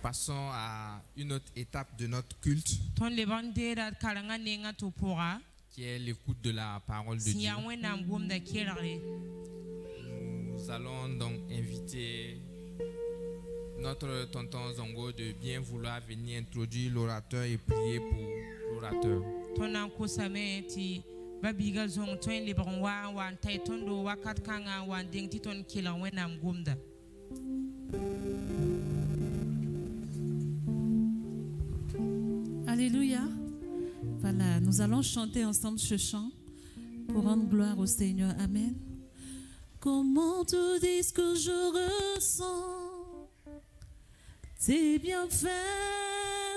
passons à une autre étape de notre culte, qui est l'écoute de la parole de Dieu. Nous allons donc inviter notre tonton Zongo de bien vouloir venir introduire l'orateur et prier pour l'orateur. Alléluia. Voilà, nous allons chanter ensemble ce chant pour rendre gloire au Seigneur. Amen. Comment te dire ce que je ressens? Tes bienfaits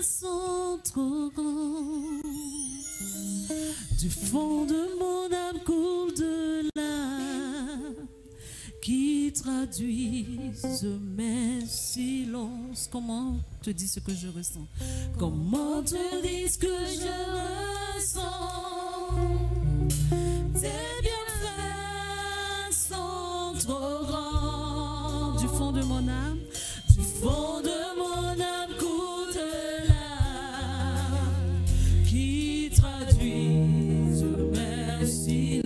sont trop grands. Du fond de mon âme coule de larmes qui traduisent mes silences. Comment te dis ce que je ressens? Comment te dire ce que je ressens? Tes bienfaits sont trop grands. Du fond de mon âme, du fond de mon âme coule de larmes qui traduisent mes silences.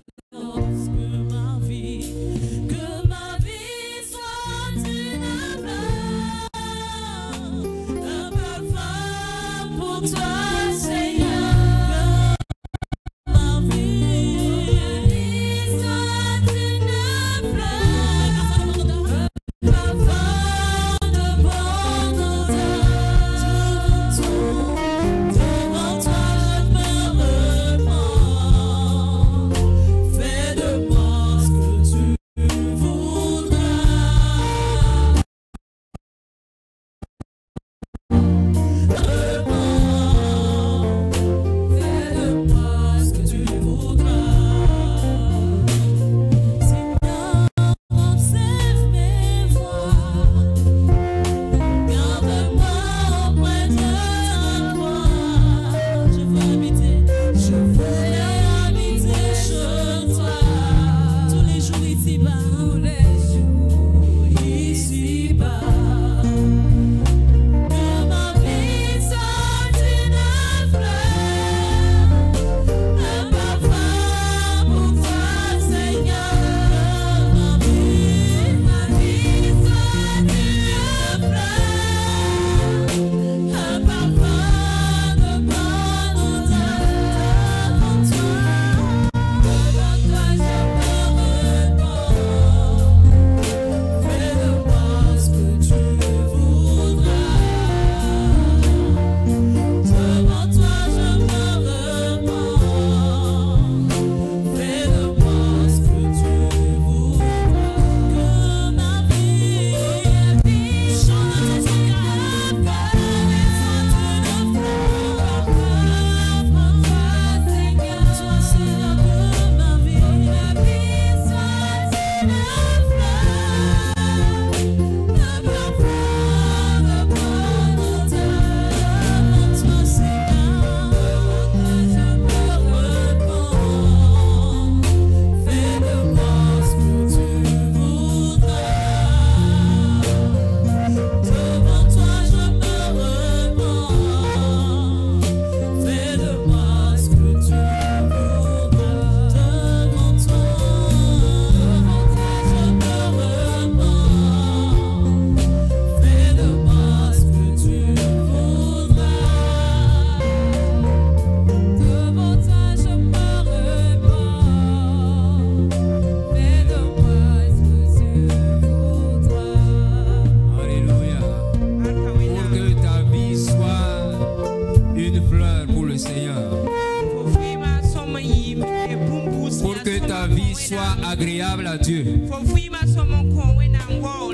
Agréable à Dieu.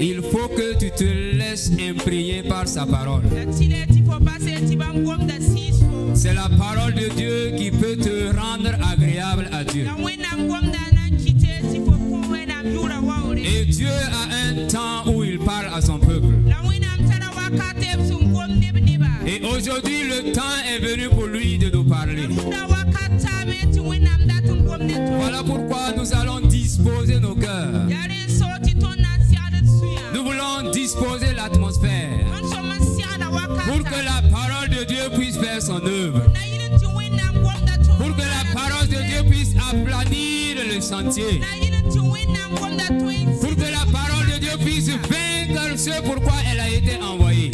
Il faut que tu te laisses imprégner par sa parole. C'est la parole de Dieu qui peut te rendre agréable à Dieu. Et Dieu a un temps où il parle à son peuple. Et aujourd'hui, le temps est venu pour lui de nous parler. Voilà pourquoi nous allons disposer nos cœurs. Nous voulons disposer l'atmosphère. le sentier. Pour que la parole de Dieu puisse vaincre ce pourquoi elle a été envoyée.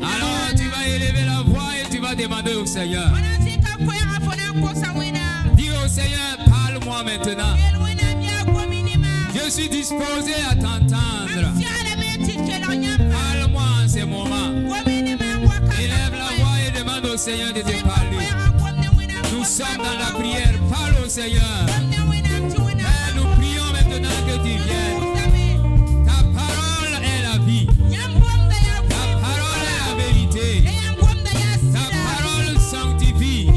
Alors tu vas élever la voix et tu vas demander au Seigneur. Dis au Seigneur, parle-moi maintenant. Je suis disposé à t'entendre. Parle-moi en ces moments. Élève la voix et demande au Seigneur de te parler. Nous sommes dans la prière. Parle au Seigneur. Nous prions maintenant que tu viennes. Ta parole est la vie. Ta parole est la vérité. Ta parole sanctifie.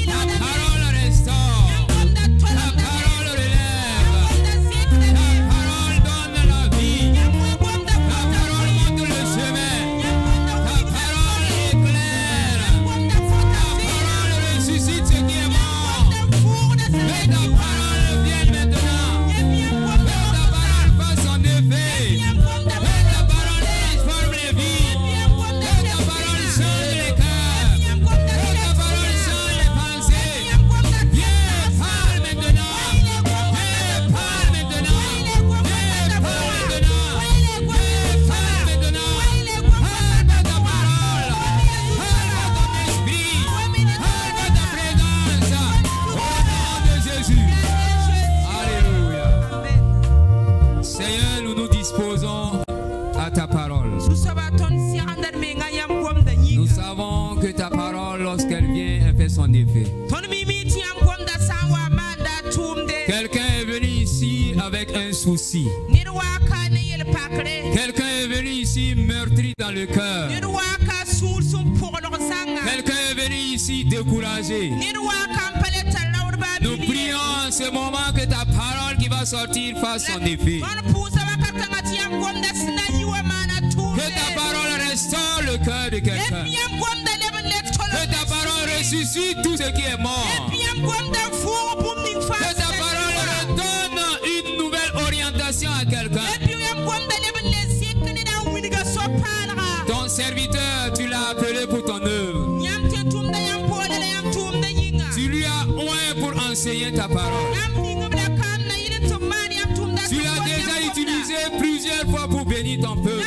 Ta parole restaure. Ta parole relève. Ta parole donne la vie. Ta parole montre le chemin. Ta parole éclaire. Ta parole ressuscite ce qui est mort. Mais ta parole vienne maintenant. Mais ta parole fasse son effet. Mais ta parole transforme les vies. Mais ta parole change les cœurs. Mais ta parole change les pensées. Viens, parle maintenant. Viens, parle maintenant. Viens, parle maintenant. Viens, parle maintenant. Parle par ta parole. Parle par ton esprit. Parle par ta présence. Au nom de Jésus. Alléluia. Seigneur, nous nous disposons à ta parole. Nous savons que ta parole, lorsqu'elle vient, elle fait son effet. Quelqu'un est venu ici avec un souci. Quelqu'un est venu ici meurtri dans le cœur. Quelqu'un est venu ici découragé. Nous prions en ce moment que ta parole qui va sortir fasse son effet. Que ta parole restaure le cœur de quelqu'un. Que ta parole ressuscite tout ce qui est mort. Que ta parole redonne une nouvelle orientation à quelqu'un. Ton serviteur, tu l'as appelé pour ton œuvre. Tu lui as oint pour enseigner ta parole. Tu l'as déjà utilisé plusieurs fois pour bénir ton peuple.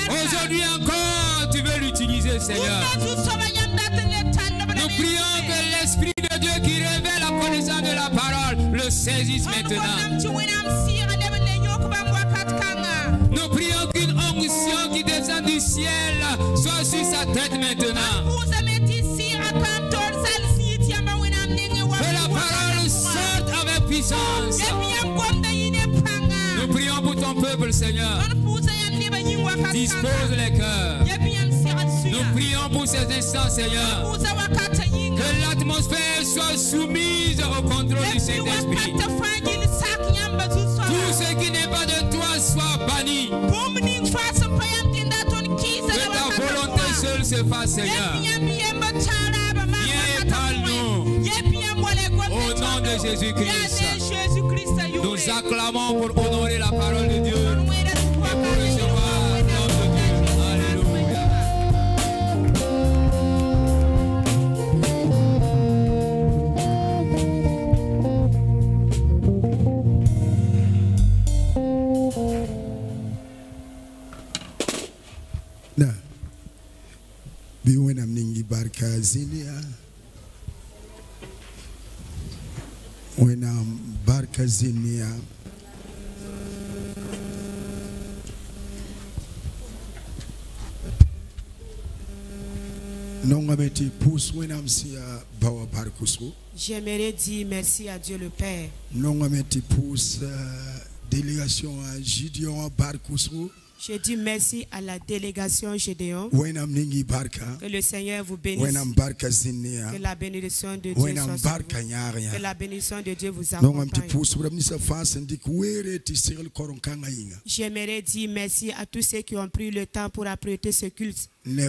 Aujourd'hui encore, tu veux l'utiliser, Seigneur. Nous prions que l'Esprit de Dieu qui révèle la connaissance de la parole le saisisse maintenant. Nous prions qu'une onction qui descend du ciel soit sur sa tête maintenant. Que la parole sorte avec puissance. Nous prions pour ton peuple, Seigneur. Dispose les cœurs. Nous prions pour ces instants, Seigneur. Que l'atmosphère soit soumise au contrôle du Saint-Esprit. Tout ce qui n'est pas de toi soit banni. Que ta volonté seule se fasse, Seigneur. Viens et parle-nous. Au nom de Jésus-Christ. Nous acclamons pour honorer la parole de Dieu. Et pour recevoir l'homme de Dieu. Alléluia. Na biwenam ningi barka zinia wenam barka zinia nongameti pus wenam sia bawa barkusu. J'aimerais dire merci à Dieu le Père. Nongameti pus délégation à Gideon barkusu. Je dis merci à la délégation Gédéon. Que le Seigneur vous bénisse. Que la bénédiction de Dieu soit sur vous. Que la bénédiction de Dieu vous accompagne. J'aimerais dire merci à tous ceux qui ont pris le temps pour apprêter ce culte. Il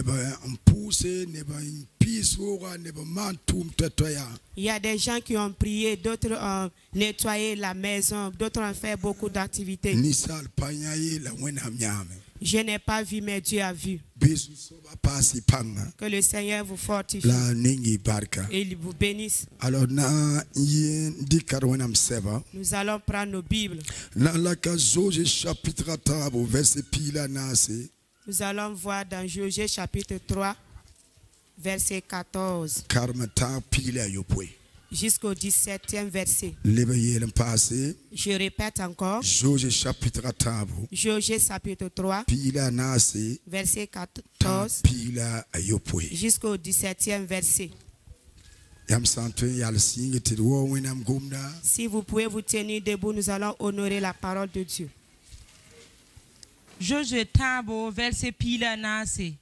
y a des gens qui ont prié, d'autres ont nettoyé la maison, d'autres ont fait beaucoup d'activités. Je n'ai pas vu, mais Dieu a vu. Que le Seigneur vous fortifie et il vous bénisse. Alors, nous allons prendre nos Bibles. Nous allons voir dans Josué chapitre 3, verset 14 jusqu'au 17e verset. Je répète encore. Josué chapitre 3, verset 14 jusqu'au 17e verset. Si vous pouvez vous tenir debout, nous allons honorer la parole de Dieu. Josué tabo verset pila nase.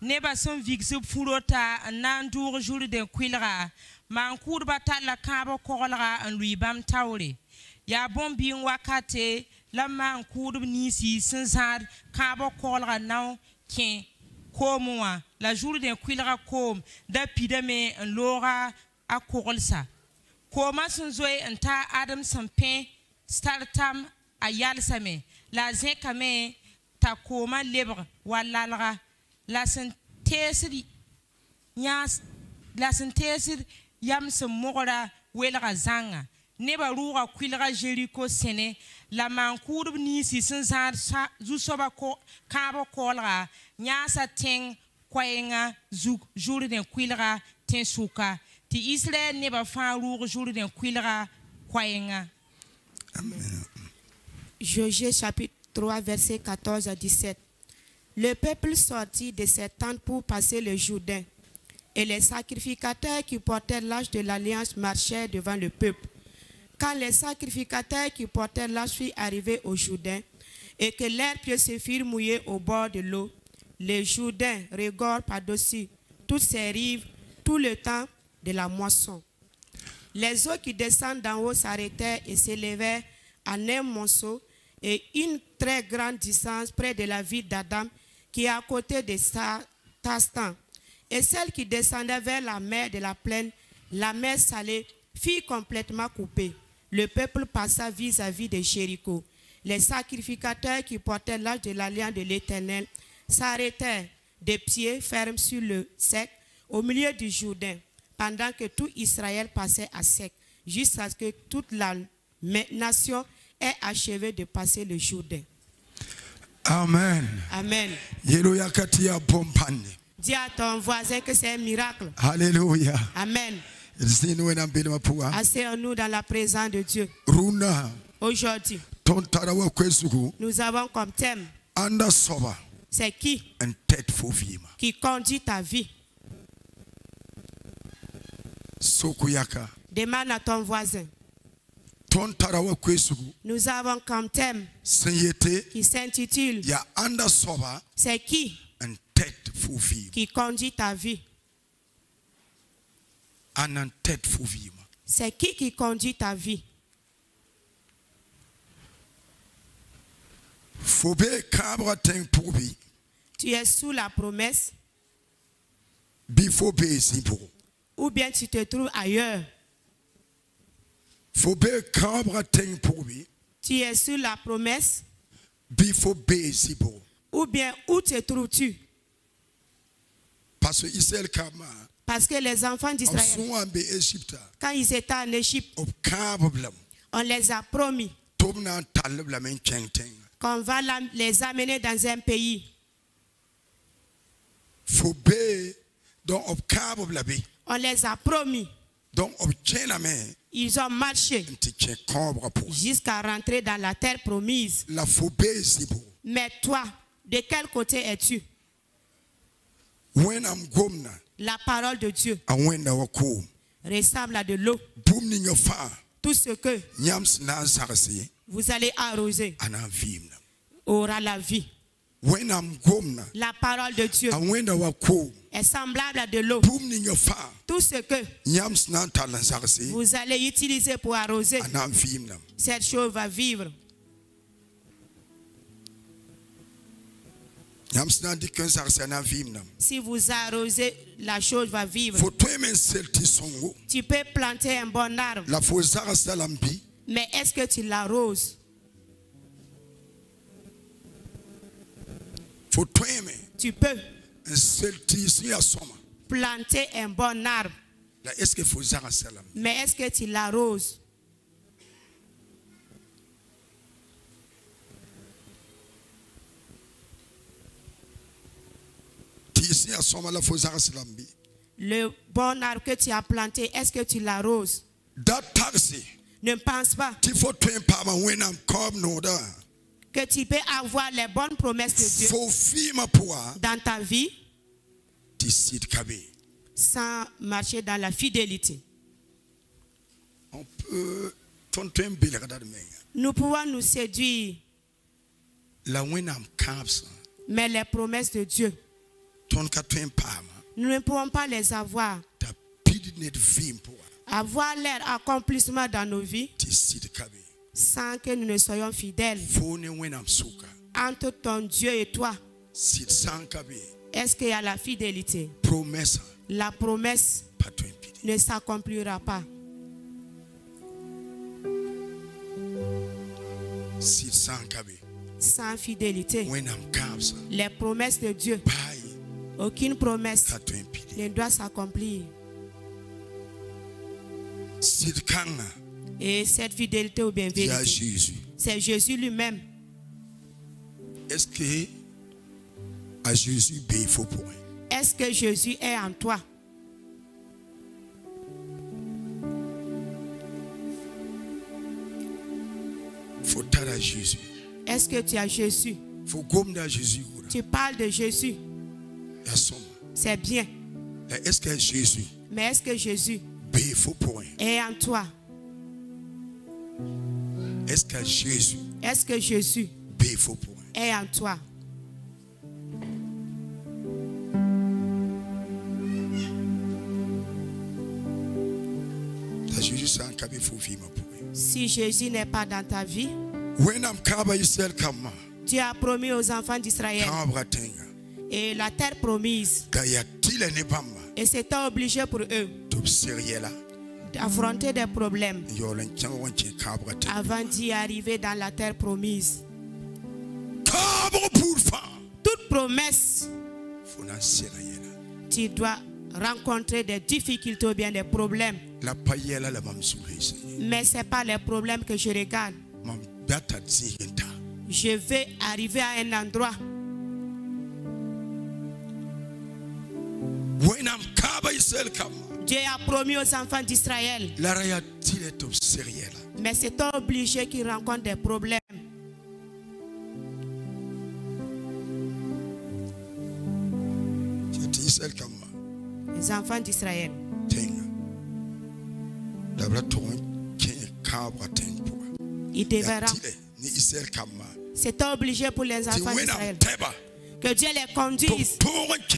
Neba son vixu furota nandur jour de quilra. Man kurba tala kabo kolra en lui bam taure. Ya bombi wakate la man kurb nisi sensar kabo kolra now ken komoa. La jour de quilra kom da pidame en lora a kolsa. Koma sonzoe en ta adam sampen startam a yalsame. La zekame ta koma libre walalra. La sentesri nyas la sentesri yam se mora welra zanga neba ruga kwilra Jericho sene la mankur ni si sensar zu soba ko kabo kolra nyasa teng kwaenga zu jour den kwilra ten suka ti Israël neba fa ruga jour den kwilra kwaenga. Amen. Josué chapitre 3 verset 14 à 17. Le peuple sortit de ses tentes pour passer le Jourdain. Et les sacrificateurs qui portaient l'arche de l'alliance marchaient devant le peuple. Quand les sacrificateurs qui portaient l'arche furent arrivés au Jourdain et que leurs pieds se firent mouillés au bord de l'eau, le Jourdain regorge par-dessus toutes ses rives tout le temps de la moisson. Les eaux qui descendent d'en haut s'arrêtèrent et s'élevèrent en un monceau et une très grande distance près de la ville d'Adam qui est à côté de Tastan. Et celle qui descendait vers la mer de la plaine, la mer salée, fut complètement coupée. Le peuple passa vis-à-vis de Jéricho. Les sacrificateurs qui portaient l'arche de l'alliance de l'Éternel s'arrêtèrent de pied ferme sur le sec au milieu du Jourdain, pendant que tout Israël passait à sec, jusqu'à ce que toute la nation ait achevé de passer le Jourdain. Amen. Amen. Dis à ton voisin que c'est un miracle. Alléluia. Amen. Asseyons-nous dans la présence de Dieu. Aujourd'hui, nous avons comme thème, c'est qui conduit ta vie. Demande à ton voisin. Nous avons comme thème qui s'intitule, c'est qui conduit ta vie. C'est qui conduit ta vie. Tu es sous la promesse ou bien tu te trouves ailleurs. Tu es sur la promesse ou bien où te trouves-tu? Parce que les enfants d'Israël, quand ils étaient en Égypte, on les a promis qu'on va les amener dans un pays. On les a promis. Ils ont marché jusqu'à rentrer dans la terre promise. Mais toi, de quel côté es-tu? La parole de Dieu ressemble à de l'eau. Tout ce que vous allez arroser aura la vie. La parole de Dieu est semblable à de l'eau. Tout ce que vous allez utiliser pour arroser, cette chose va vivre. Si vous arrosez, la chose va vivre. Tu peux planter un bon arbre, mais est-ce que tu l'arroses? Tu peux un seul tissu à soma. planter un bon arbre. Là, est-ce qu'il faut ça à salam? Mais est-ce que tu l'arroses? Tissu à soma la faut ça à salam bi. Le bon arbre que tu as planté, est-ce que tu l'arroses? Da taxi. Ne pense pas Tu faut train par ma when I'm come no da. que tu peux avoir les bonnes promesses de Dieu Faut fima pour dans ta vie tissu de kabé. sans marcher dans la fidélité. On peut ton train bill kadar me. Nous pouvons nous séduire, La when I'm caps. mais les promesses de Dieu, Ton ka train par ma. nous ne pouvons pas les avoir. Ta pidi net vim pour Avoir leur accomplissement dans nos vies tissu de kabé. sans que nous ne soyons fidèles. Faut ne when I'm suka. Entre ton Dieu et toi, Sit sans kabé. est-ce qu'il y a la fidélité? Promesse La promesse pas train pidi. ne s'accomplira pas. Sit sans kabé. Sans fidélité. When I'm caps. Les promesses de Dieu, Pai aucune promesse ka train pidi. ne doit s'accomplir. Sit kanga. Et cette fidélité ou bien Il y a vérité, Jésus. c'est Jésus lui-même. Est-ce que à Jésus il faut pour lui? Est-ce que Jésus est en toi? Faut t'aider à Jésus. Est-ce que tu as Jésus? Faut gommer à Jésus. Tu parles de Jésus, Il y a son. c'est bien. Est-ce que Jésus Mais est-ce que Jésus il faut pour lui? est en toi? Est-ce que Jésus Est-ce que Jésus il faut pour lui? est en toi? Ta Jésus c'est un cabé faut vivre pour lui. Si Jésus n'est pas dans ta vie, When I'm kaba Israël kama Dieu a promis aux enfants d'Israël kama tenga. et la terre promise. Da ya tile ne bamba. Et c'était obligé pour eux To sérieux là. d'affronter des problèmes Yo lan changa wanche kaba tenga. avant d'y arriver dans la terre promise. Kaba pour fa. Toute promesse, Faut na sérieux là. tu dois rencontrer des difficultés ou bien des problèmes. La payela la mam souhese. Mais ce n'est pas les problèmes que je regarde. Mam bata zigenta. Je vais arriver à un endroit. When I'm kaba Israël kama. Dieu a promis aux enfants d'Israël. La raya tile to sérieux là. Mais c'est obligé qu'ils rencontrent des problèmes. C'est Israël kama. Les enfants d'Israël. Tenga. Dabra to ke kaba tenga. Ils devaient Ya rencontrer. tile ni Israël kama. C'est obligé pour les Ti enfants when d'Israël. I'm teba. Que Dieu les conduise To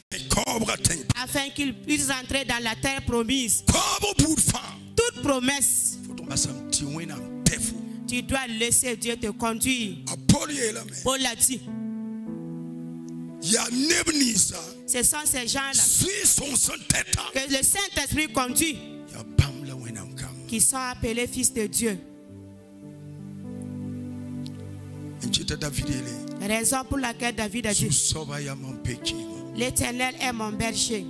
ke kaba tenga. afin qu'ils puissent entrer dans la terre promise. Kaba pour fa. Toute promesse, Faut to asam ti when I'm tefu. tu dois laisser Dieu te conduire. Apoli la me. Paul l'a dit. Ya nebnisa. Ce sont ces gens-là Si son son teta. que le Saint-Esprit conduit Ya bamla when I'm kama. qui sont appelés fils de Dieu. Nchita David ele. Raison pour laquelle David a dit, Soba ya mampeki. l'Éternel est mon berger.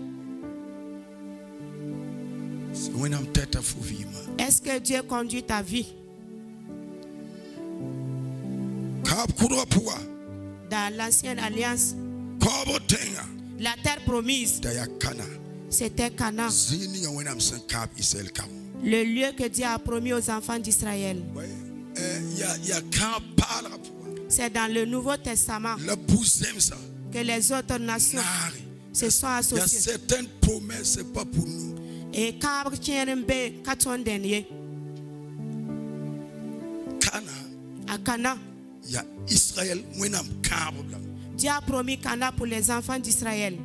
When I'm teta faut vivre. Est-ce que Dieu conduit ta vie? Kab kura puwa. Dans l'ancienne alliance, Kaba tenga. la terre promise, Da ya kana. c'était Canaan, Zini ya when I'm san kab Israël kama. le lieu que Dieu a promis aux enfants d'Israël. Ya kan pala puwa. C'est dans le Nouveau Testament La bouzem ça. que les autres nations Nari. se sont Il y a associées. certaines promesses, c'est pas pour nous. Et quand dernier Kana, à Canaan, il y a Israël, when I'm kaba. Dieu a promis Canaan pour les enfants d'Israël.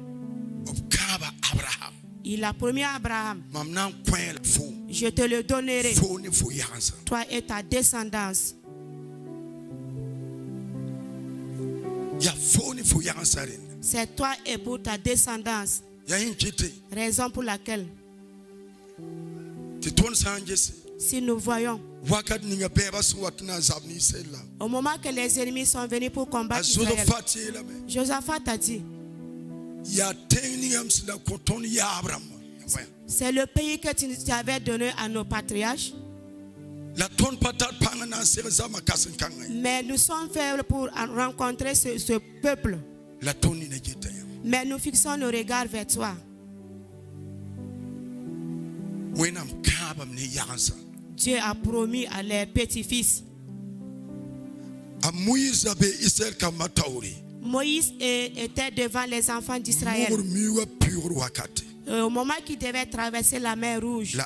Of kaba Abraham. Il a promis à Abraham, Mamnan point la fou. je te le donnerai, Fou ne fou yansa. toi et ta descendance. Ya fou ne fou yansa rin. C'est toi et pour ta descendance. Ya inkite. Raison pour laquelle, Ti ton sanjese. si nous voyons, Wakat ninga beba suwakna zabni sela. au moment que les ennemis sont venus pour combattre Azodo Israël, fati la me. Josaphat a dit, C'est le pays que tu avais donné à nos patriarches. Mais nous sommes faibles pour rencontrer ce peuple. Mais nous fixons nos regards vers toi. Dieu a promis à leurs petits-fils. Moïse était devant les enfants d'Israël. Au moment qu'il devait traverser la mer Rouge.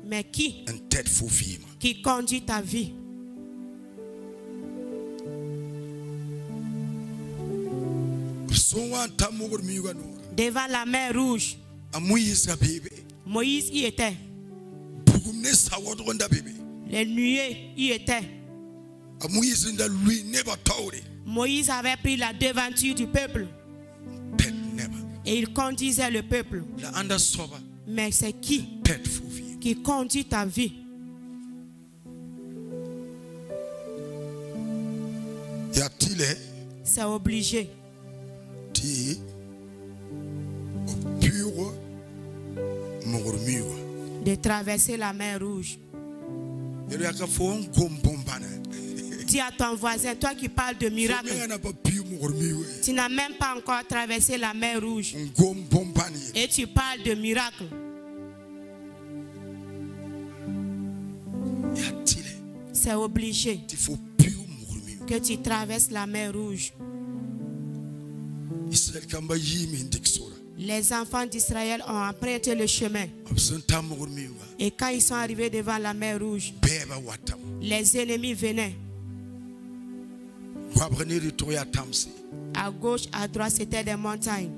Mais qui conduit ta vie? Devant la mer Rouge. Moïse y était. Les nuées y étaient. Moïse avait pris la devanture du peuple. Et il conduisait le peuple. Mais c'est qui conduit ta vie? C'est obligé. De traverser la mer Rouge. Dis à ton voisin, toi qui parles de miracle, tu n'as même pas encore traversé la mer Rouge. Et tu parles de miracle. C'est obligé que tu traverses la mer Rouge. Les enfants d'Israël ont emprunté le chemin. Et quand ils sont arrivés devant la mer Rouge, les ennemis venaient. À gauche, à droite, c'était des montagnes.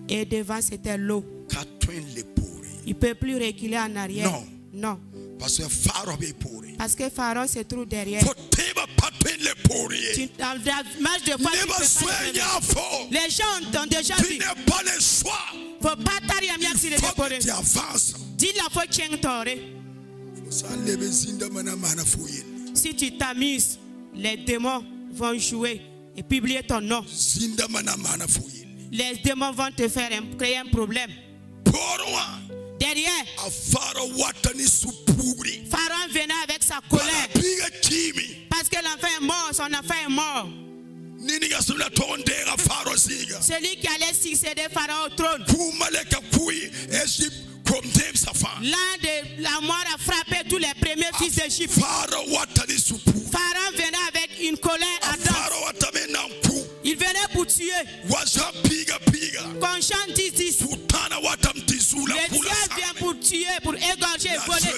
Et devant, c'était l'eau. Il ne peut plus reculer en arrière. Non. Parce que Pharaon se trouve derrière. Dans la marche de foi, les gens ont déjà dit. Il ne faut pas t'arriver sur les épaules. Dis la foi qui si tu t'amuses, les démons vont jouer et publier ton nom. Les démons vont te faire créer un problème. Derrière, Pharaon venait avec sa colère. Parce que l'enfant est mort, son enfant est mort. Celui qui allait succéder Pharaon au trône. L'un de la mort a frappé tous les premiers fils d'Égypte. Pharaon venait avec une colère ardente. Il venait pour tuer. Qu'on chante 10-10. Le Dieu vient pour tuer, pour égorger et voler.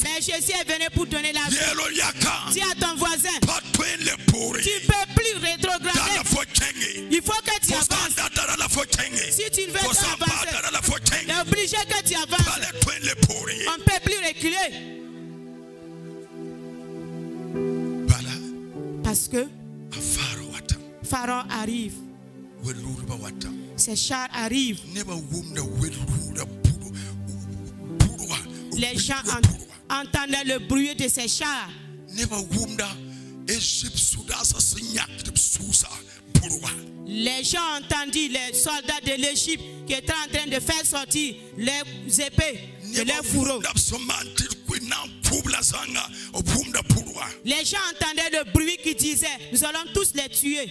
Mais Jésus est venu pour donner la vie. Dis à ton voisin, tu ne peux plus rétrograder. Il faut que tu avances. Si tu ne veux pas avancer, il est obligé que tu avances. On ne peut plus reculer. Parce que Pharaon arrive. Ces chars arrivent. Les gens entendaient le bruit de ces chars. Les gens ont entendu les soldats de l'Égypte qui étaient en train de faire sortir les épées de leurs fourreaux. Les gens entendaient le bruit qui disait, nous allons tous les tuer.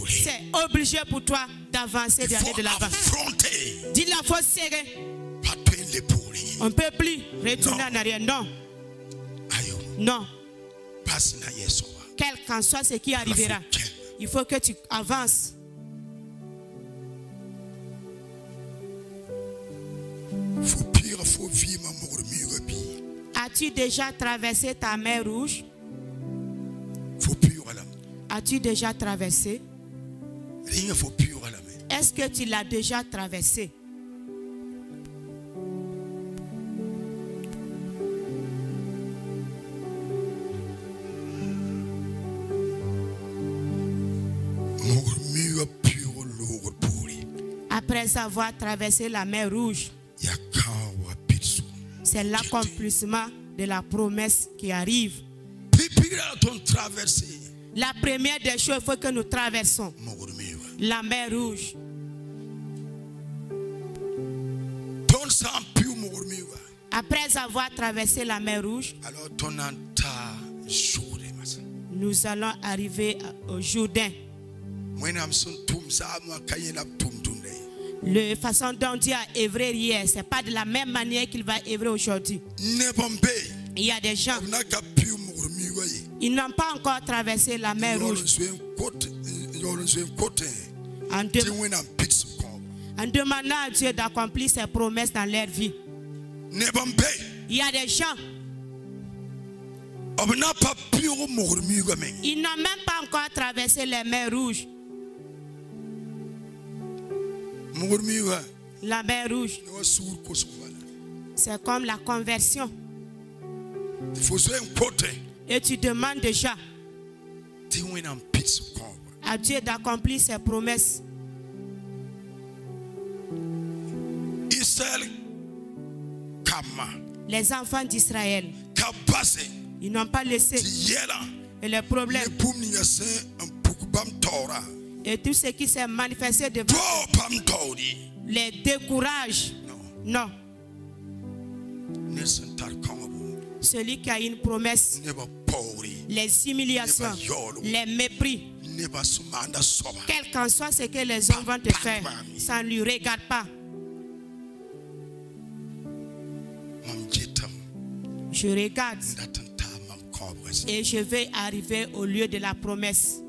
C'est obligé pour toi d'avancer, d'aller de l'avant. Dis la faut serrer. On ne peut plus retourner en arrière. Non. Non. Quel qu'en soit ce qui arrivera, il faut que tu avances. As-tu déjà traversé ta mer Rouge? As-tu déjà traversé? Est-ce que tu l'as déjà traversé? Après avoir traversé la mer Rouge, c'est l'accomplissement de la promesse qui arrive. La première des choses, il faut que nous traversons la mer rouge. Après avoir traversé la mer rouge, nous allons arriver au Jourdain. La façon dont Dieu a œuvré hier, ce n'est pas de la même manière qu'il va œuvrer aujourd'hui. Il y a des gens, ils n'ont pas encore traversé la mer rouge. En demandant à Dieu d'accomplir ses promesses dans leur vie. Il y a des gens, ils n'ont même pas encore traversé les mers rouges. La mer rouge, c'est comme la conversion. Et tu demandes déjà à Dieu d'accomplir ses promesses. Les enfants d'Israël, ils n'ont pas laissé. Et le problème, et tout ce qui s'est manifesté devant les décourage. Non. Celui qui a une promesse, les humiliations, les mépris, quel qu'en soit ce que les hommes vont te faire, ça ne lui regarde pas. Je regarde et je vais arriver au lieu de la promesse.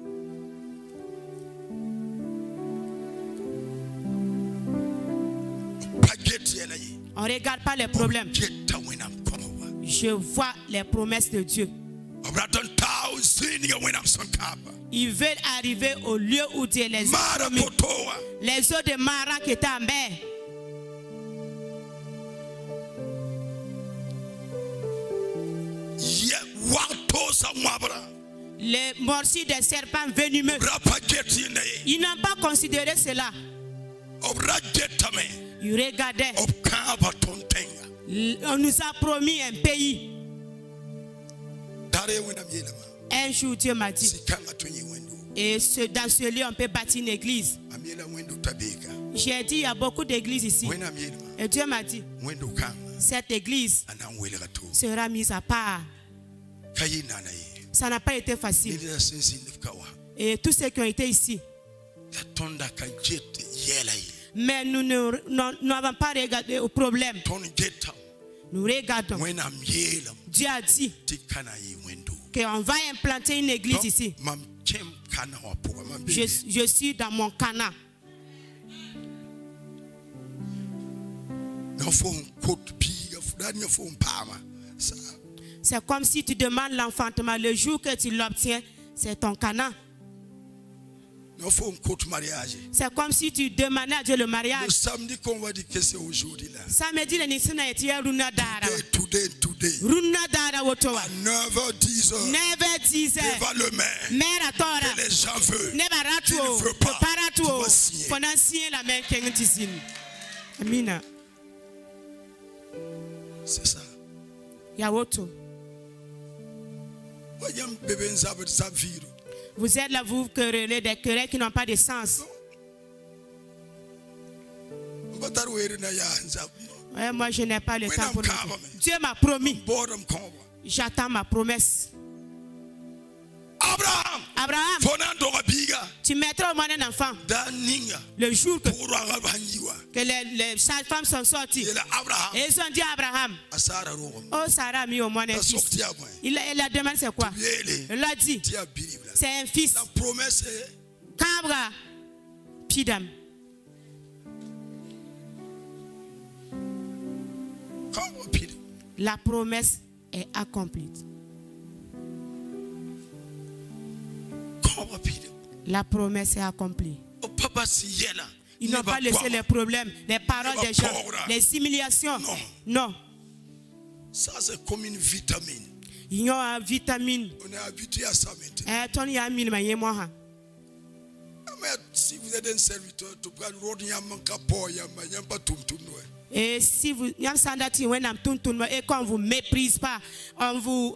On ne regarde pas les problèmes. Je vois les promesses de Dieu. Ils veulent arriver au lieu où Dieu les a mis. Les eaux de Mara qui étaient en mer. Les morsures des serpents venimeux. Ils n'ont pas considéré cela. Ils regardaient. On nous a promis un pays. Un jour Dieu m'a dit, et dans ce lieu on peut bâtir une église. J'ai dit il y a beaucoup d'églises ici. Et Dieu m'a dit, cette église sera mise à part. Ça n'a pas été facile. Et tous ceux qui ont été ici, mais nous n'avons pas regardé au problème. Nous regardons. Dieu a dit qu'on va implanter une église ici. Je suis dans mon Cana. C'est comme si tu demandes l'enfantement. Le jour que tu l'obtiens, c'est ton Cana. C'est comme si tu demandais à Dieu le mariage. Le samedi qu'on va dire que c'est aujourd'hui là. Samedi le nisina etia runa dara. Today. Runa dara wotowa. 9h10. Devant le maire. Maire à tora. Et les gens veulent. Ne barato. Tu ne veux pas. Tu Parato. vas signer. Pendant signer la main kengisine. Amina. C'est ça. Ya woto. Voyons bébé nzabé sa vie. Vous êtes là, vous querellez des querelles qui n'ont pas de sens. Ouais, moi, je n'ai pas le temps pour le dire. Dieu m'a promis. J'attends ma promesse. Abraham, tu mettras au moins un enfant. Le jour que les sages-femmes sont sorties, et ils ont dit à Abraham, oh Sarah a mis au moins un fils. Il a demandé c'est quoi? Il a dit, c'est un fils. La promesse est Cabra, Pidam. La promesse est accomplie. La promesse est accomplie. Ils n'ont pas laissé les problèmes, les paroles des gens, les humiliations. Non. Ça, c'est comme une vitamine. Il y a une vitamine. On est habitué à ça maintenant. Si vous êtes un serviteur, tu peux et si vous et qu'on vous méprise pas, on vous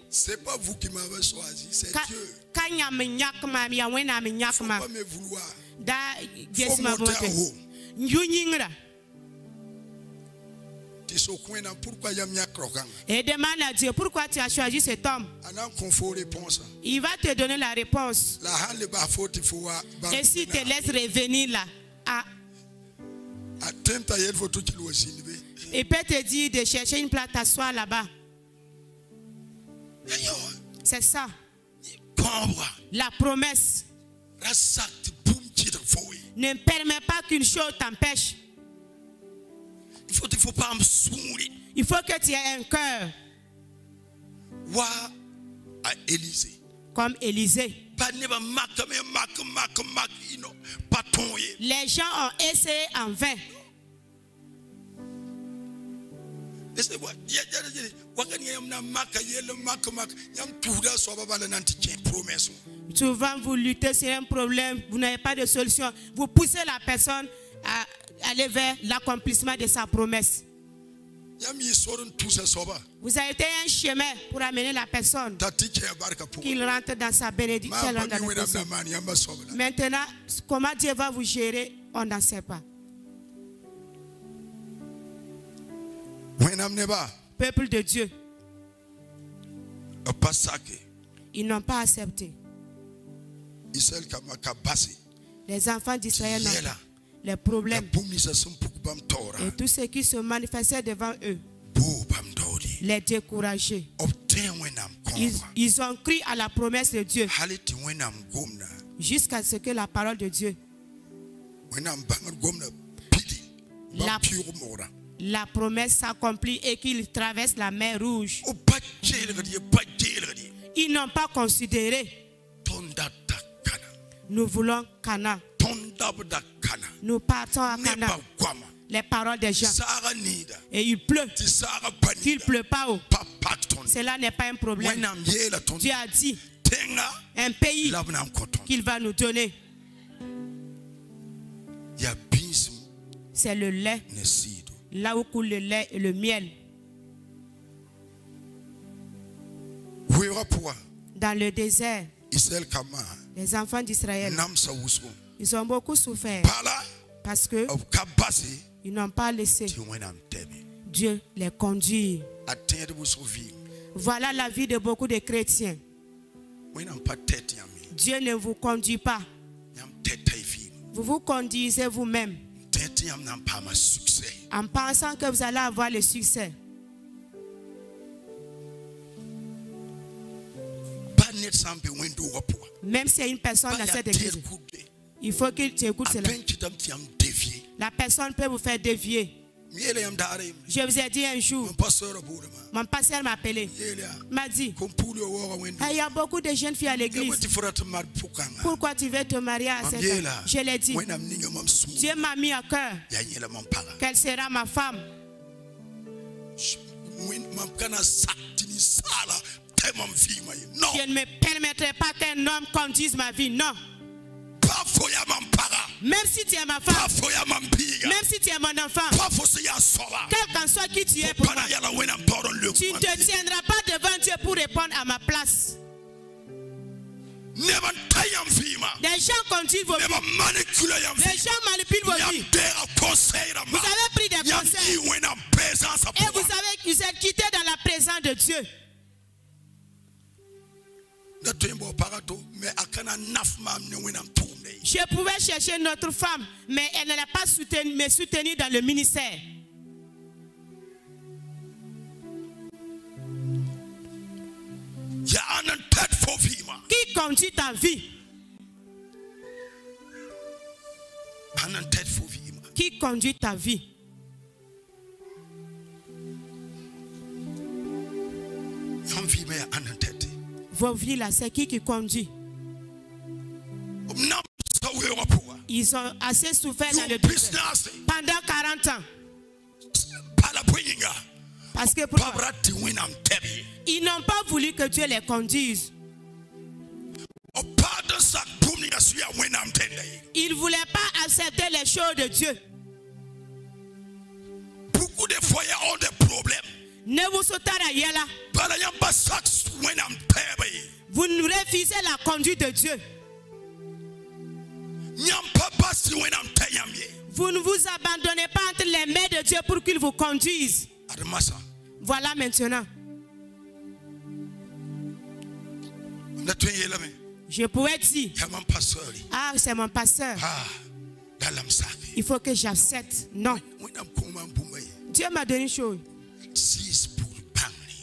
c'est pas vous qui m'avez choisi, c'est Dieu. pas me vouloir. Faut monter en haut. Pourquoi Et demande à Dieu pourquoi tu as choisi cet homme. Il va te donner la réponse. Et s'il te laisse revenir là, il peut te dire de chercher une place à t'asseoir là-bas. C'est ça. La promesse ne permet pas qu'une chose t'empêche. Il faut que tu aies un cœur comme Élisée. Les gens ont essayé en vain. Souvent vous luttez sur un problème, vous n'avez pas de solution. Vous poussez la personne à aller vers l'accomplissement de sa promesse. Vous avez été un chemin pour amener la personne qu'il rentre dans sa bénédiction. Maintenant, comment Dieu va vous gérer, on n'en sait pas. Peuple de Dieu, ils n'ont pas accepté. Les enfants d'Israël n'ont pas les problèmes et tout ce qui se manifestait devant eux les décourageait. Ils ont cru à la promesse de Dieu jusqu'à ce que la parole de Dieu, la promesse s'accomplit et qu'ils traversent la mer Rouge. Ils n'ont pas considéré. Nous voulons Canaan. Nous partons à Canaan. Les paroles des gens. Et il pleut. Qu'il ne pleut pas. Cela n'est pas un problème. Dieu a dit un pays qu'il va nous donner. C'est le lait. Là où coule le lait et le miel. Dans le désert, les enfants d'Israël, ils ont beaucoup souffert parce que ils n'ont pas laissé Dieu les conduire. Voilà la vie de beaucoup de chrétiens. Dieu ne vous conduit pas. Vous vous conduisez vous-même en pensant que vous allez avoir le succès. Même si une personne dans cette église, il faut que tu écoutes cela. La personne peut vous faire dévier. Je vous ai dit un jour, mon pasteur m'a appelé, m'a dit, il y a beaucoup de jeunes filles à l'église. Pourquoi tu veux te marier à cette femme? Je l'ai dit, Dieu m'a mis à cœur qu'elle sera ma femme. Je ne me permettrai pas qu'un homme conduise ma vie, non. Même si tu es ma femme, même si tu es mon enfant, quel qu'en soit qui tu es pour moi, tu ne te tiendras pas devant Dieu pour répondre à ma place. Les gens conduisent vos vies. Les gens manipulent vos vies. Vous avez pris des conseils et vous êtes quittés dans la présence de Dieu. Je pouvais chercher notre femme, mais elle n'a pas me soutenu dans le ministère. Qui conduit ta vie? Qui conduit ta vie? Vos vies là, c'est qui conduit? Ils ont assez souffert dans le désert pendant 40 ans. Parce que ils n'ont pas voulu que Dieu les conduise. Ils ne voulaient pas accepter les choses de Dieu. Beaucoup de foyers ont des problèmes. Ne vous sautez à yela. Vous Vous ne refusez la conduite de Dieu. Vous ne vous abandonnez pas entre les mains de Dieu pour qu'il vous conduise. Voilà maintenant. Je pourrais dire, ah, c'est mon pasteur. Il faut que j'accepte. Non. Dieu m'a donné une chose.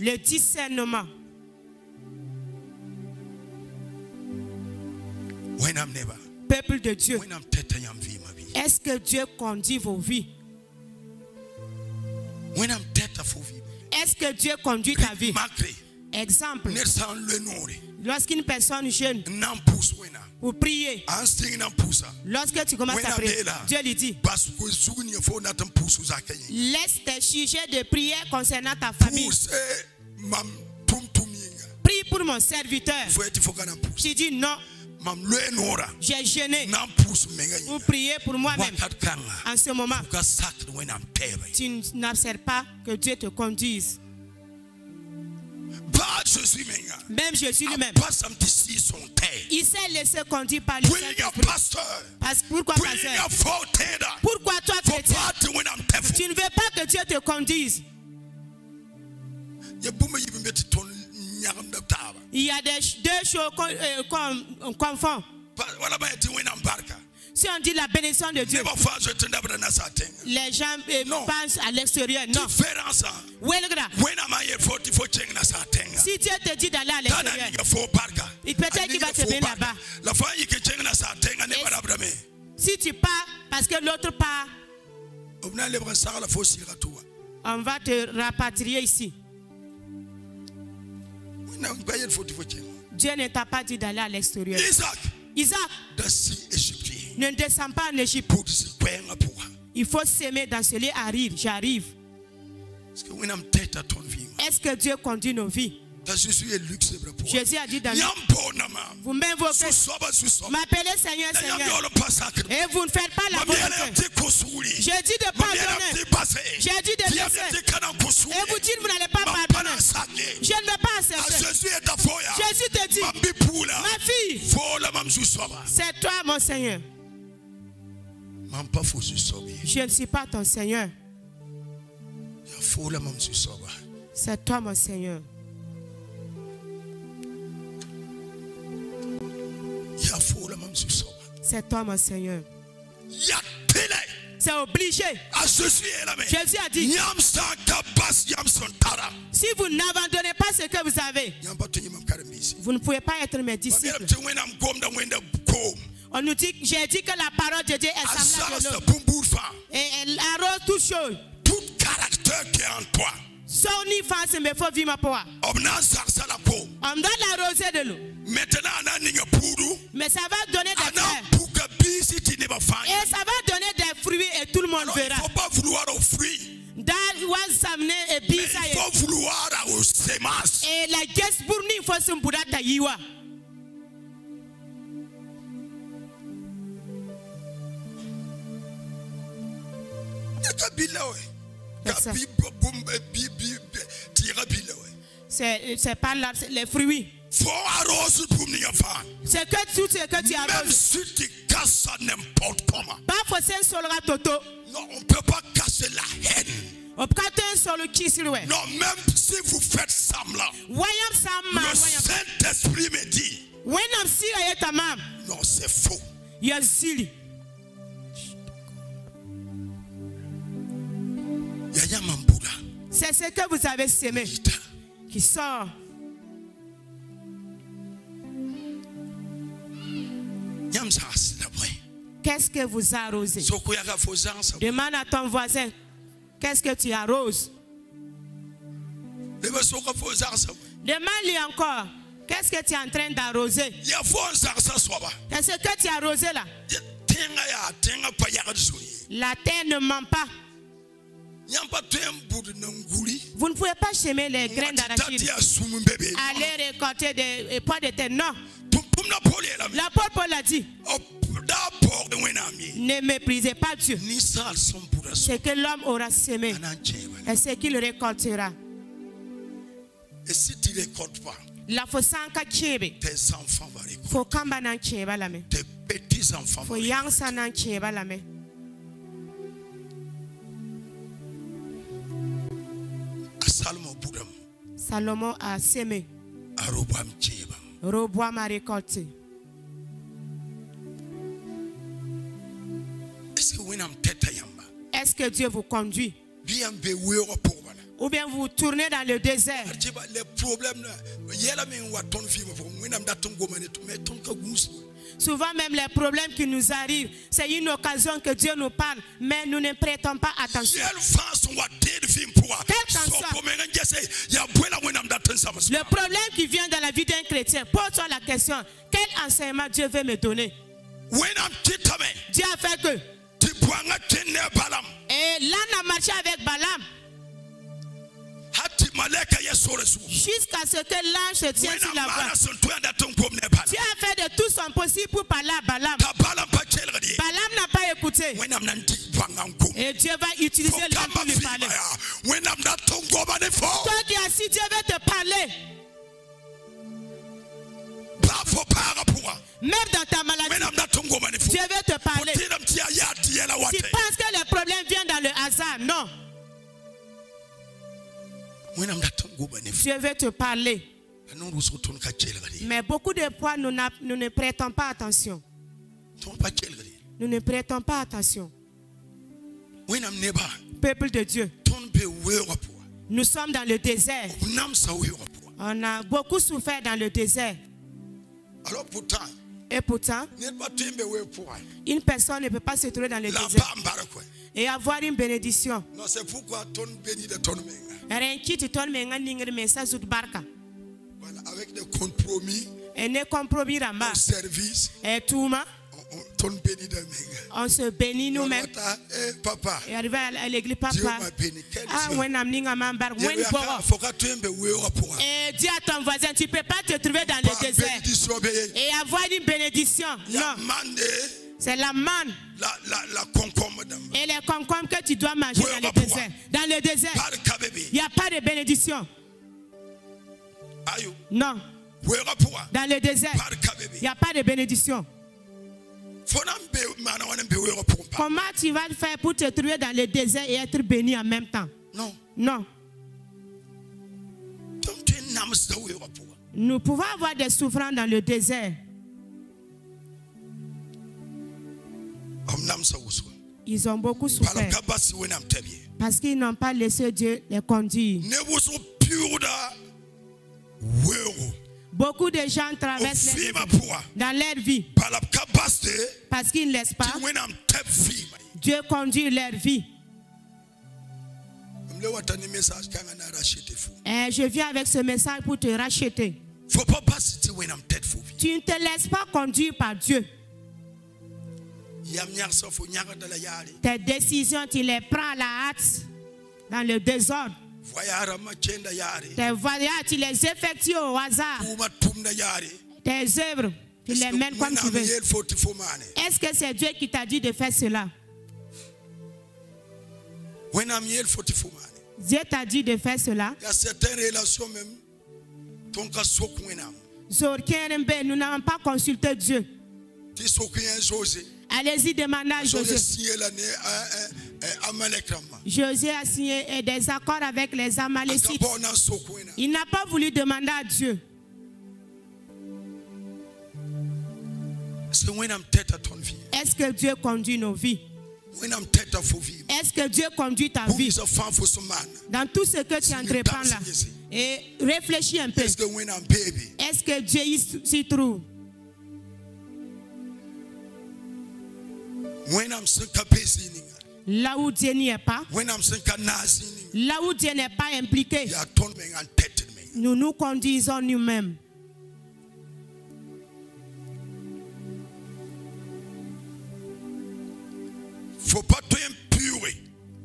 Le discernement. Peuple de Dieu. Est-ce que Dieu conduit vos vies? Est-ce que Dieu conduit ta vie? Exemple. Lorsqu'une personne jeune, pour prier, lorsque tu commences à prier, Dieu lui dit, laisse tes sujets de prière concernant ta famille. Prie pour mon serviteur. Tu dis non. J'ai jeûné pour prier pour moi-même. En ce moment, tu n'observes pas que Dieu te conduise. Même Jésus lui-même, il s'est laissé conduire par le Saint-Esprit. Pourquoi pasteur? Pourquoi toi chrétien, tu ne veux pas que Dieu te conduise? Il y a deux choses qu'on confond. Si on dit la bénédiction de Dieu, les gens pensent à l'extérieur. Non. Si Dieu te dit d'aller à l'extérieur, peut-être qu'il va te venir là-bas. Si tu pars parce que l'autre part, on va te rapatrier ici. Dieu ne t'a pas dit d'aller à l'extérieur. Isaac ne descend pas en Égypte. Il faut s'aimer dans ce lieu. J'arrive. Est-ce que Dieu conduit nos vies? Jésus a dit dans vous m'invoquez, m'appelez Seigneur, Seigneur, et vous ne faites pas la volonté. J'ai dit de pardonner, j'ai dit de laisser, et vous dites vous n'allez pas pardonner. Je ne veux pas accepter. Jésus te dit, ma fille, c'est toi mon Seigneur. Je ne suis pas ton Seigneur. C'est toi mon Seigneur. C'est toi mon Seigneur. C'est obligé. Jésus a dit, si vous n'abandonnez pas ce que vous avez, vous ne pouvez pas être mes disciples. On nous dit, j'ai dit que la parole de Dieu est semblable à l'eau. Et elle arrose toute chose. Tout caractère qui est en toi. Soni face me faut vivre pour. On doit l'arroser de l'eau. Mais ça va donner des fleurs. Et ça va donner des fruits et tout le monde verra. Il ne faut pas vouloir aux fruits. Il faut vouloir aux semences. Et la guest burni il faut se mbudata yiwa. C'est pas là, les fruits. C'est que tout ce que tu as. Même si tu casses ça n'importe comment. Pas forcément sur le toto. Non, on ne peut pas casser la haine. Non, même si vous faites semblant. Le Saint-Esprit me dit. Non, c'est faux. C'est ce que vous avez sémé qui sort. Qu'est-ce que vous arrosez? Demande à ton voisin. Qu'est-ce que tu arroses? Demande-lui encore. Qu'est-ce que tu es en train d'arroser? Qu'est-ce que tu as arrosé là? La terre ne ment pas. Vous ne pouvez pas semer les graines d'arachide. Allez récolter des pois de terre. Non. L'apôtre Paul a dit, ne méprisez pas Dieu. Ce que l'homme aura semé et ce qu'il récoltera. Et si tu ne récoltes pas, La fosanka chebe. Tes enfants vont récolter. Fo kamba nan cheba la me. Tes petits enfants Fo vont récolter. yangsa nan cheba la me. Salomon Boudam. Salomon a semé. Arobam Chebam. Roboam a récolté. Est-ce que vous n'avez tête yamba? Est-ce que Dieu vous conduit? Bien béoué pour voilà. Ou bien vous tournez dans le désert? Les problèmes là, yela mais on va ton film pour moi n'am daton gomane tout mais ton ka goussi. Souvent même les problèmes qui nous arrivent, c'est une occasion que Dieu nous parle, mais nous ne prêtons pas attention. Le problème qui vient dans la vie d'un chrétien, pose-toi la question, quel enseignement Dieu veut me donner? Dieu a fait que, et l'âne a marché avec Balaam, jusqu'à ce que l'ange se tienne sur la voie. Dieu a fait de tout son possible pour parler à Balaam. Balaam n'a pas écouté. Et Dieu va utiliser l'âne pour lui parler. Toi qui es assis, Dieu veut te parler. Même dans ta maladie, Dieu veut te parler. Tu penses que les problèmes viennent dans le hasard? Non. Dieu veut te parler. Mais beaucoup de fois, nous ne prêtons pas attention. Nous ne prêtons pas attention. Peuple de Dieu, nous sommes dans le désert. On a beaucoup souffert dans le désert. Et pourtant, une personne ne peut pas se trouver dans le désert et avoir une bénédiction. C'est pourquoi ton béni de ton avec des compromis, un service, et tout, on se bénit nous-mêmes. Papa, et arrivé à l'église, papa, et dis à ton voisin, tu ne peux pas te trouver dans le désert et avoir une bénédiction. Non, c'est la manne et les concombres que tu dois manger dans le désert. Dans le désert, il n'y a pas de bénédiction. Non. Dans le désert, il n'y a pas de bénédiction. Comment tu vas faire pour te trouver dans le désert et être béni en même temps? Non. Non. Nous pouvons avoir des souffrances dans le désert. Ils ont beaucoup souffert parce qu'ils n'ont pas laissé Dieu les conduire. Beaucoup de gens traversent dans leur vie parce qu'ils ne laissent pas Dieu conduire leur vie. Et je viens avec ce message pour te racheter. Tu ne te laisses pas conduire par Dieu. Tes décisions, tu les prends à la hâte, dans le désordre. Tes voyages, tu les effectues au hasard. Tes œuvres, tu les mènes comme tu veux. Est-ce que c'est Dieu qui t'a dit de faire cela? Dieu t'a dit de faire cela. Il y a certaines relations même. Nous n'avons pas consulté Dieu. Allez-y, demandez à Josué. Josué a signé des accords avec les Amalécites. Il n'a pas voulu demander à Dieu. Est-ce que Dieu conduit nos vies? Est-ce que Dieu conduit ta vie? Dans tout ce que tu entreprends là. Et réfléchis un peu. Est-ce que Dieu s'y trouve? Là où Dieu n'y est pas, là où Dieu n'est pas impliqué, nous nous conduisons nous-mêmes.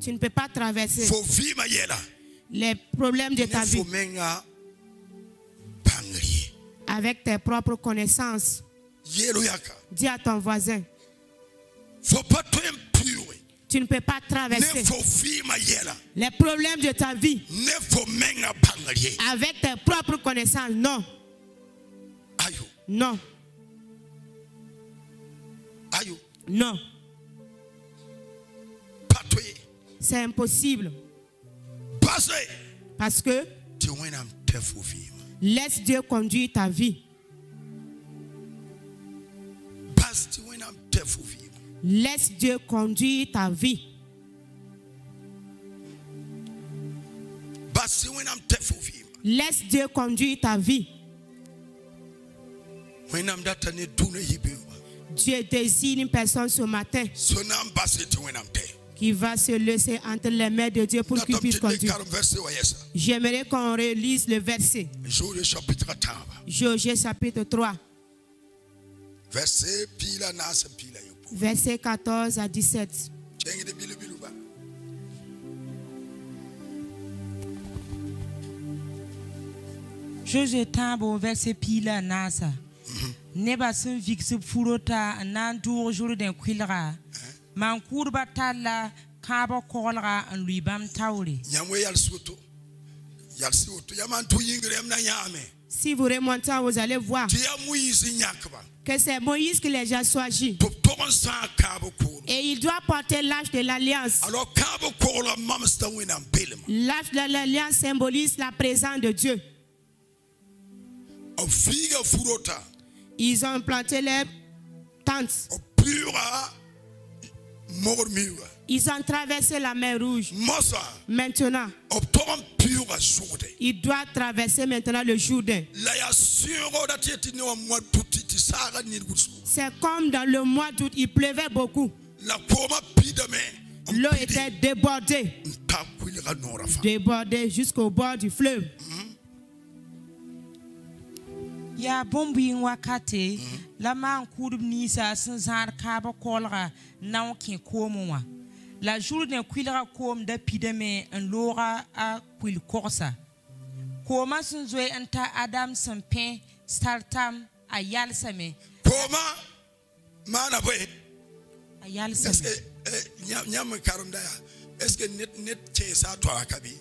Tu ne peux pas traverser les problèmes de ta vie avec tes propres connaissances. Dis à ton voisin. Tu ne peux pas traverser les problèmes de ta vie avec tes propres connaissances. Non. Non. Ayo. Non. Patoye. C'est impossible. Passé. Parce que Tu when I'm tough of him. laisse Dieu conduire ta vie. Passé when I'm tough of him. Laisse Dieu conduire ta vie. Passé when I'm tough of him. Laisse Dieu conduire ta vie. When I'm that ne do ne hibu. Dieu désigne une personne ce matin So now I'm passé to when I'm there. qui va se laisser entre les mains de Dieu pour qu'il puisse conduire. J'aimerais qu'on relise le verset. Josué chapitre 3. Josué chapitre 3. Verset pila na se pila yo. Verset 14 à 17. Chengi de bilu bilu ba. Josué tambo verset pila nasa. Neba sun fixe furota nan tour jour d'un quilra. Man courba tala kabo kolra en lui bam tauri. Nyamwe yal soto. Yal soto yaman tu yingre na nyame. Si vous remontez, vous allez voir Ti ya Moïse nyakba. que c'est Moïse qui les a choisis. To toron sa kabo ko. Et il doit porter l'âge de l'alliance. Alors kabo ko la mamsta wena mbelema. L'âge de l'alliance symbolise la présence de Dieu. O figa furota. Ils ont planté les tentes. O pura mormiwa. Ils ont traversé la mer Rouge. Mosa. Maintenant, O toron pura soude. ils doivent traverser maintenant le Jourdain. La ya suro da tieti ne wa mwa tutiti saga ni gusu. C'est comme dans le mois d'août, il pleuvait beaucoup. La koma pidame. L'eau était débordée. Ta kwilga nora fa. Débordée jusqu'au bord du fleuve. Ya bombi wakate la man kurb nisa sanzar kabo kolra naw kin komowa. La jour d'un quilra kom da pideme en lora a quil korsa. Koma sunzwe anta Adam sampen startam a yalsame. Koma mana boy. A Est-ce yalsame. que nyam karondaya? Est-ce que net chesa to akabi?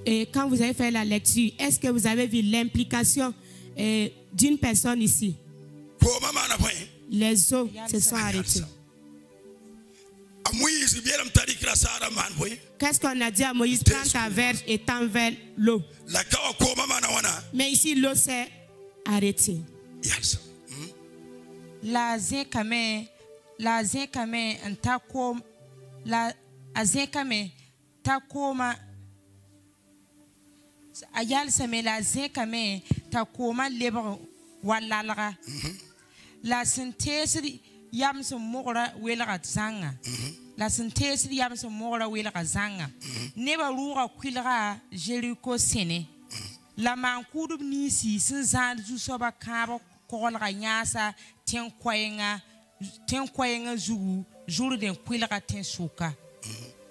Et quand vous avez fait la lecture, est-ce que vous avez vu l'implication d'une personne ici? Koma mana boy. Les eaux se sont arrêtées. Moïse bielam tari krasara man boy. Qu'est-ce qu'on a dit à Moïse? Prends ta verge et tends vers l'eau. La kawa koma mana wana. Mais ici, l'eau s'est arrêtée. Yes. La zekame anta kom la azekame ta koma a yalsame la zekame ta koma lebar walalga. La sintesri yam so mora welga zanga. La sintesri yam so mora welga zanga. Neba ruga kwilga Jericho sene. La mankudub nisi sin zan zu soba kabo kolga nyasa ten kwayenga zugu jour den kwilga ten suka.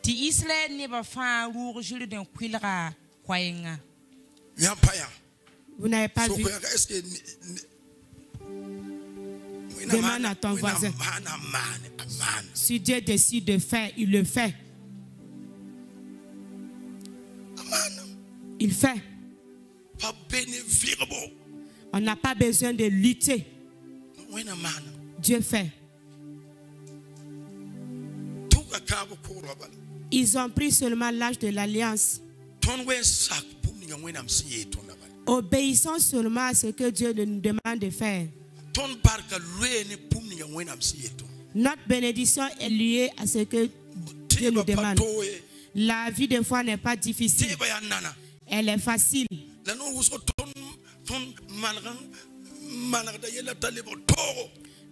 Ti Israël neba fa ruga jour den kwilga kwayenga. Yampaya. Vous n'avez pas vu? Est-ce que Demande à ton voisin. Si Dieu décide de faire, il le fait. Il fait. On n'a pas besoin de lutter. Dieu fait. Ils ont pris seulement l'âge de l'alliance, obéissant seulement à ce que Dieu nous demande de faire. Notre bénédiction est liée à ce que Dieu nous demande. La vie des fois n'est pas difficile, elle est facile.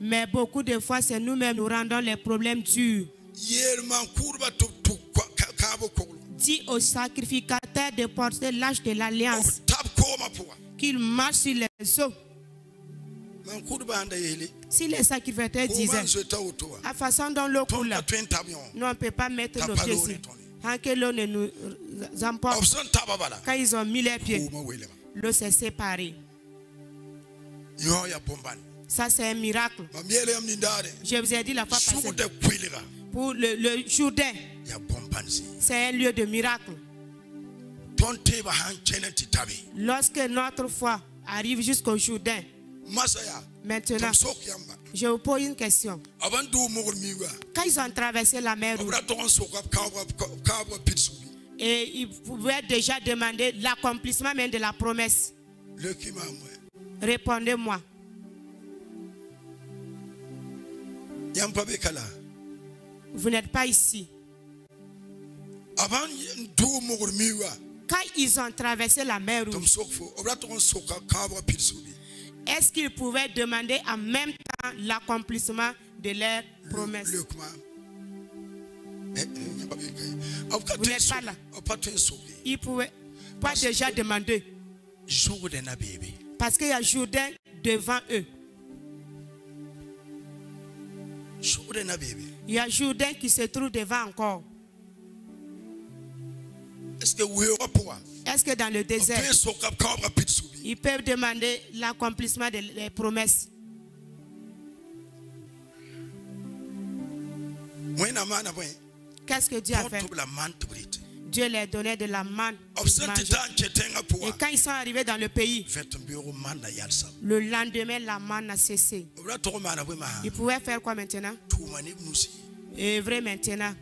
Mais beaucoup de fois, c'est nous-mêmes nous rendons les problèmes durs. Dis au sacrificateur de porter l'âge de l'alliance qu'il marche sur les eaux. Si les sacrificateurs disaient la façon dont l'eau coule, nous on ne peut pas mettre nos pieds ici. Tant que l'eau ne nous emporte, quand ils ont mis les pieds, l'eau s'est séparée. Ça c'est un miracle. Je vous ai dit la fois passée, pour le Jourdain, c'est un lieu de miracle. Lorsque notre foi arrive jusqu'au Jourdain, Maintenant, je vous pose une question. Quand ils ont traversé la mer Rouge, et ils pouvaient déjà demander l'accomplissement même de la promesse. Répondez-moi. Vous n'êtes pas ici. Quand ils ont traversé la mer Rouge, est-ce qu'ils pouvaient demander en même temps l'accomplissement de leur promesse? Vous n'êtes pas là. Ils ne pouvaient pas déjà demander. Parce qu'il y a Jourdain devant eux. Il y a Jourdain qui se trouve devant encore. Est-ce que dans le désert, ils peuvent demander l'accomplissement des promesses? Qu'est-ce que Dieu a fait? Dieu leur donnait de la manne. Et quand ils sont arrivés dans le pays, le lendemain, la manne a cessé. Ils pouvaient faire quoi maintenant? Œuvrer maintenant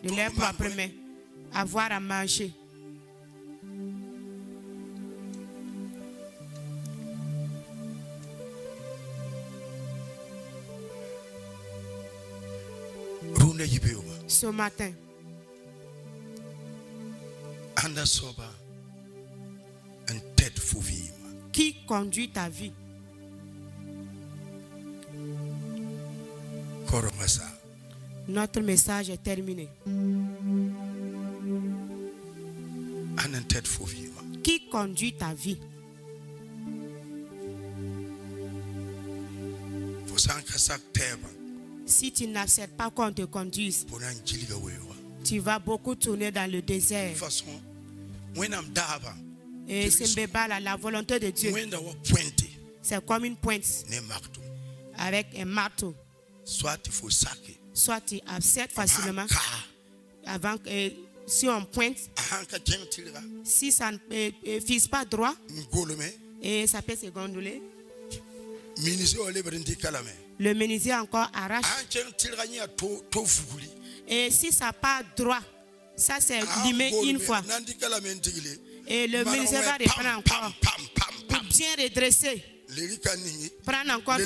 de leurs propres mains, avoir à manger. Ce matin, qui conduit ta vie? Notre message est terminé. Qui conduit ta vie? Si tu n'acceptes pas qu'on te conduise, tu vas beaucoup tourner dans le désert. Et la volonté de Dieu, c'est comme une pointe avec un marteau. Soit tu acceptes facilement avant que si on pointe, si ça ne vise pas droit, et ça peut se gondoler. Le menuisier encore arrache. Et si ça part droit, ça c'est limé une fois. Et le menuisier va reprendre encore pour bien redresser. Prendre encore et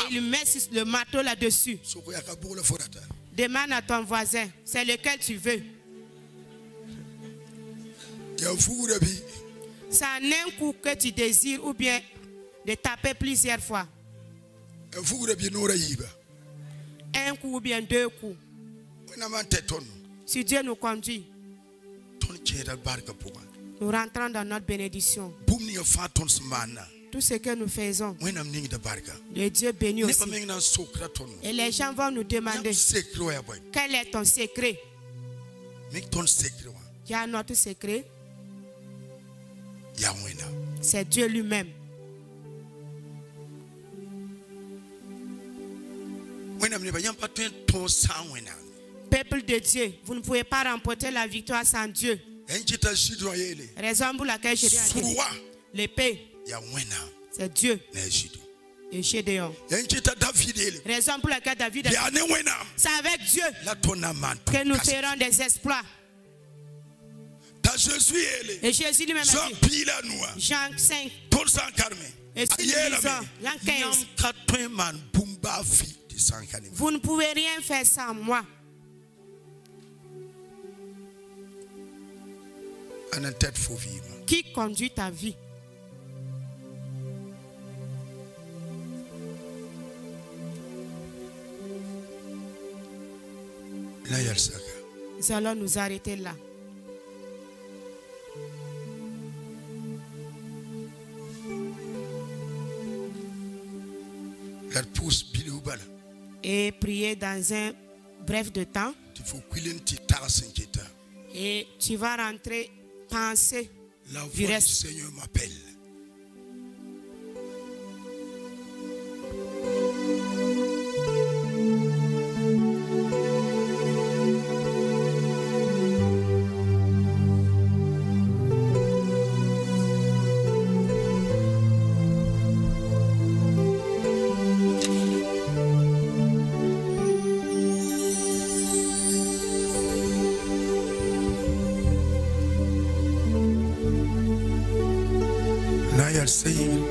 il met le marteau là-dessus. Demande à ton voisin, c'est lequel tu veux. C'est en un coup que tu désires ou bien de taper plusieurs fois. Un coup ou bien deux coups. Si Dieu nous conduit, nous rentrons dans notre bénédiction. Tout ce que nous faisons, le Dieu bénit aussi. Et les gens vont nous demander, quel est ton secret? Il y a notre secret. C'est Dieu lui-même. Peuple de Dieu, vous ne pouvez pas remporter la victoire sans Dieu. Raison pour laquelle je dis l'épée, c'est Dieu et Gédéon. Raison pour laquelle David a dit, c'est avec Dieu que nous ferons des exploits. Et Jésus lui-même a dit, Jean 5, et si nous lisons Jean 15, vous ne pouvez rien faire sans moi. Qui conduit ta vie? Nous allons nous arrêter là. Et prier dans un bref de temps. Et tu vas rentrer, penser. La voix du Seigneur m'appelle.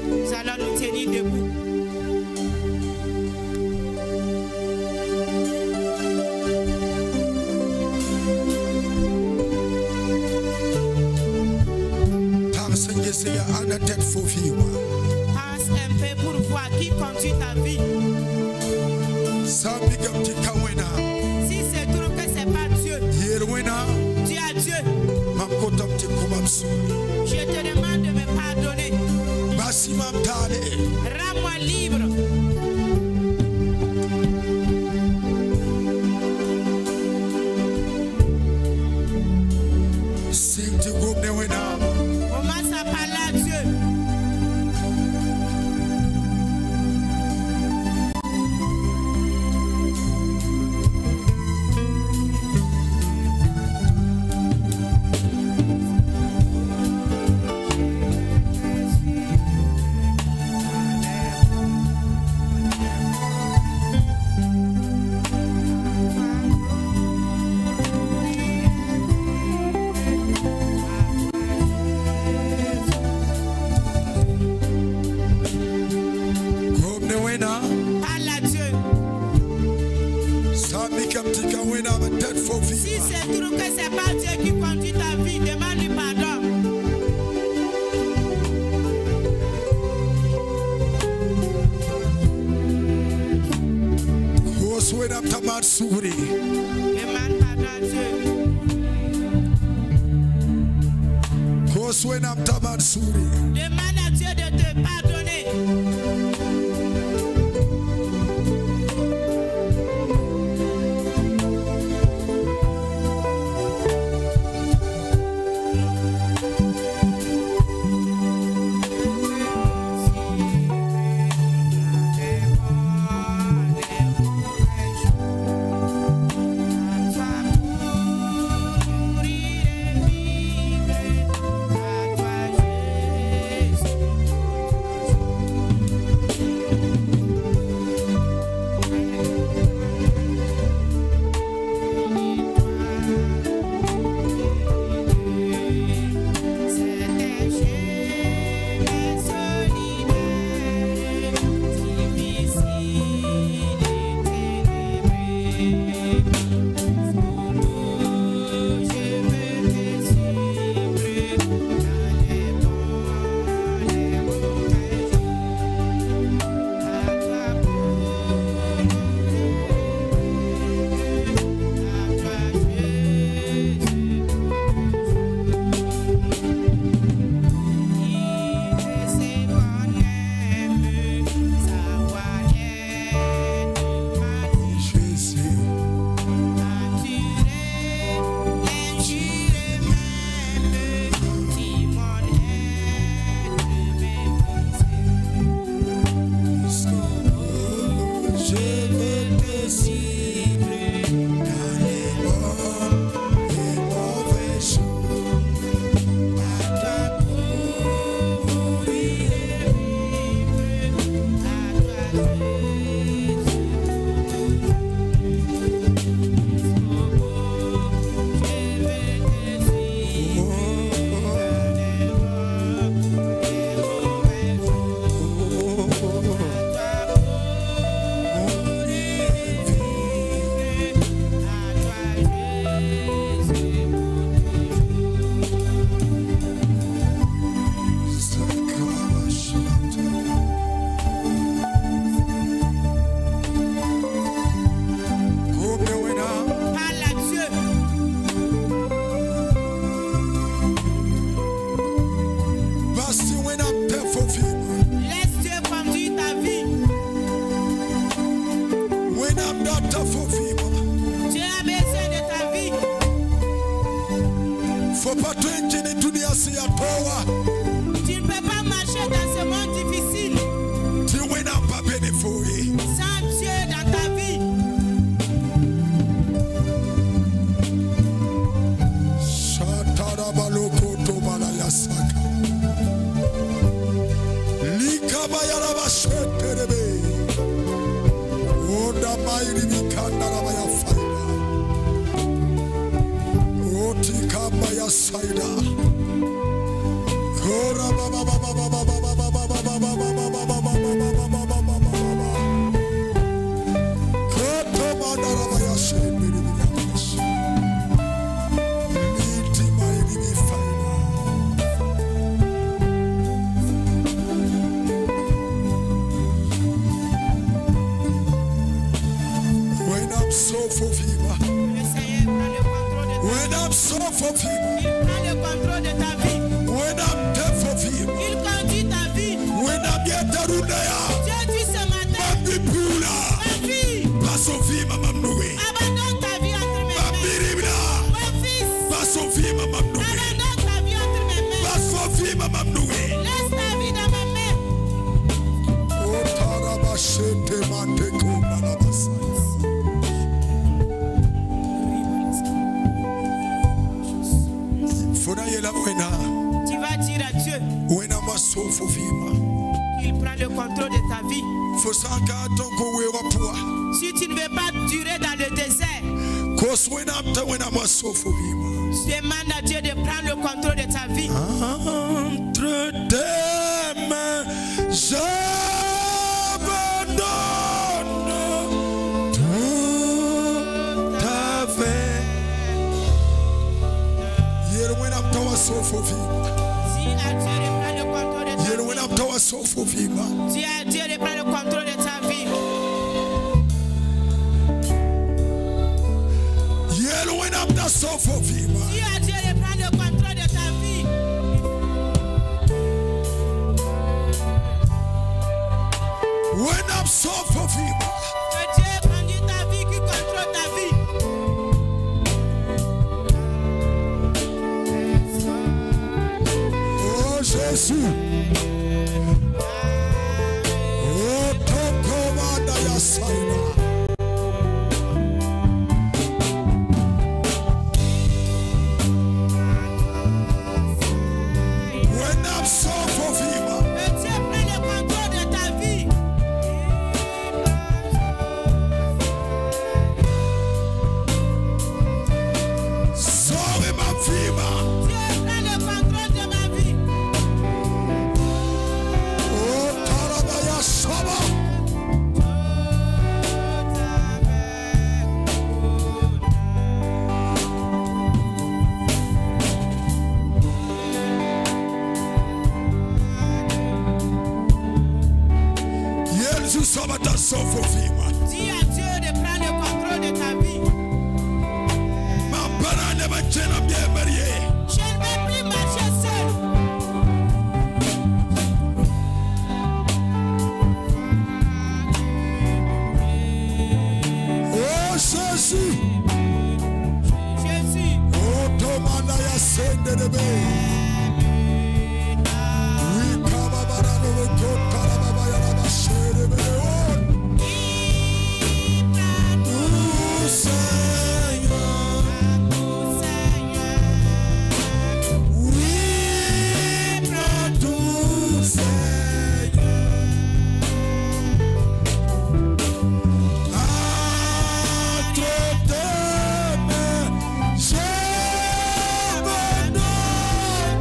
Nous allons nous tenir debout. Pense un peu pour voir qui conduit ta vie. Si c'est trop que c'est pas Dieu, tu as Dieu. Je te demande de me pardonner. Rends-moi libre. Commence à parler à Dieu. Si c'est trop que c'est pas Dieu qui conduit ta vie, demande-lui pardon. Demande pardon à Dieu. Demande à Dieu de te pardonner. Tu ne peux pas marcher dans ce monde difficile sans Dieu dans ta vie. Saida. Kora baba baba baba. for Vima. Il prend le contrôle de ta vie. When I'm dead for Vima. Il conduit ta vie. When I'm yet Darunaya. Dieu dit ce matin, Mami Pula. ma fille, Paso Vima Mamnoué. abandonne ta vie entre mes mains. Mabiribna. Mon fils, Paso Vima Mamnoué. abandonne ta vie entre mes mains. Paso Vima Mamnoué. Laisse ta vie dans ma main. O Tarabashete Manteko Nalabasaya. Fona yela wena. Tu vas dire à Dieu Wena masofo Vima. qu'il prend le contrôle de ta vie. Fosaka tonko wewa pua. Si tu ne veux pas durer dans le désert, Kos wena mta wena masofo Vima. demande à Dieu de prendre le contrôle de ta vie. Entre tes mains, j'abandonne tout à fait. Yere wena mta wasofo Vima. Dis à Dieu de prendre le contrôle de ta Yere vie. wena mta wasofo Vima. Dis à Dieu de prendre le contrôle de ta vie. Yere wena mta sofo Vima. Dis à Dieu de prendre le contrôle de ta vie. When I'm sofo Vima. Que Dieu conduit ta vie, qui contrôle ta vie. Oh Jésus. Oh Tokomanda Yasaina. When I'm sofo Vima. Que Dieu prenne le contrôle de ta vie. Sauve ma Vima. Dieu prend le contrôle de ma vie. Oh Tarabaya Saba. Yesu Sabata sofo Vima. Dis à Dieu de prendre le contrôle de ta vie. Ma parane ma chena bien marié. Je ne vais plus marcher seul. Oh Jésus. Jésus, Oh Tomanda ya sende de be. Oui kababara no kota la baba ya la bashere be. Oh Seigneur. Oui prends tout Seigneur. Entre tes mains, j'abandonne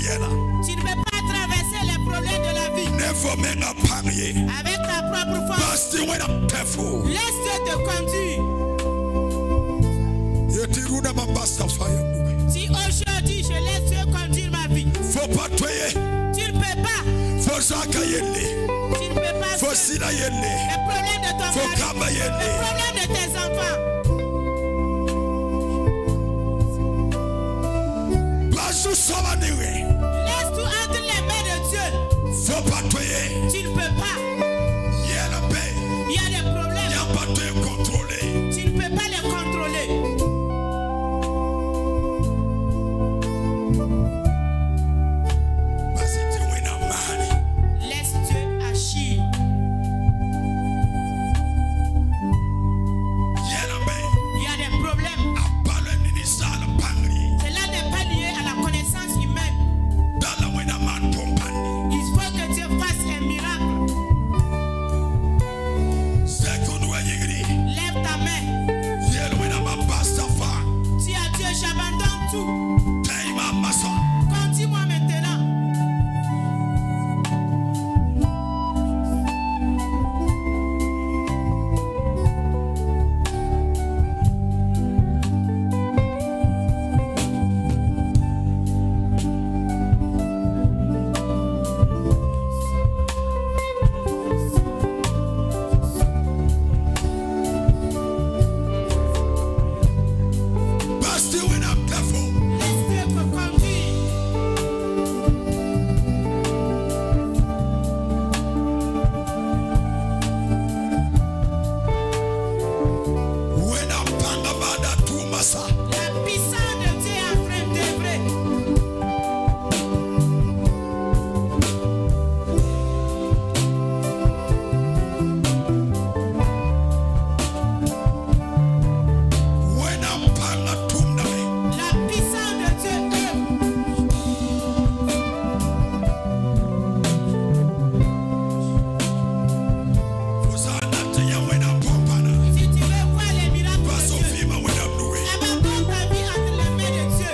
Tu ne peux pas traverser les problèmes de la vie avec ta propre force. Laisse Dieu te conduire. Si aujourd'hui je laisse Dieu conduire ma vie, tu ne peux pas. Tu ne peux pas. Les problèmes de ton mari, les problèmes de tes enfants. Laisse tout entre les mains de Dieu. Tu ne peux pas. Il y a des problèmes. Tu ne peux pas les contrôler. Laisse Dieu agir. Il y a des problèmes. Cela n'est pas lié à la connaissance humaine. Il faut que Dieu fasse un miracle. Lève ta main. Dis à Dieu, j'abandonne tout. Conduis-moi maintenant. Laisse Dieu te conduire. La puissance de Dieu est en train d'œuvrer. La puissance de Dieu œuvre. Si tu veux voir les miracles de Dieu,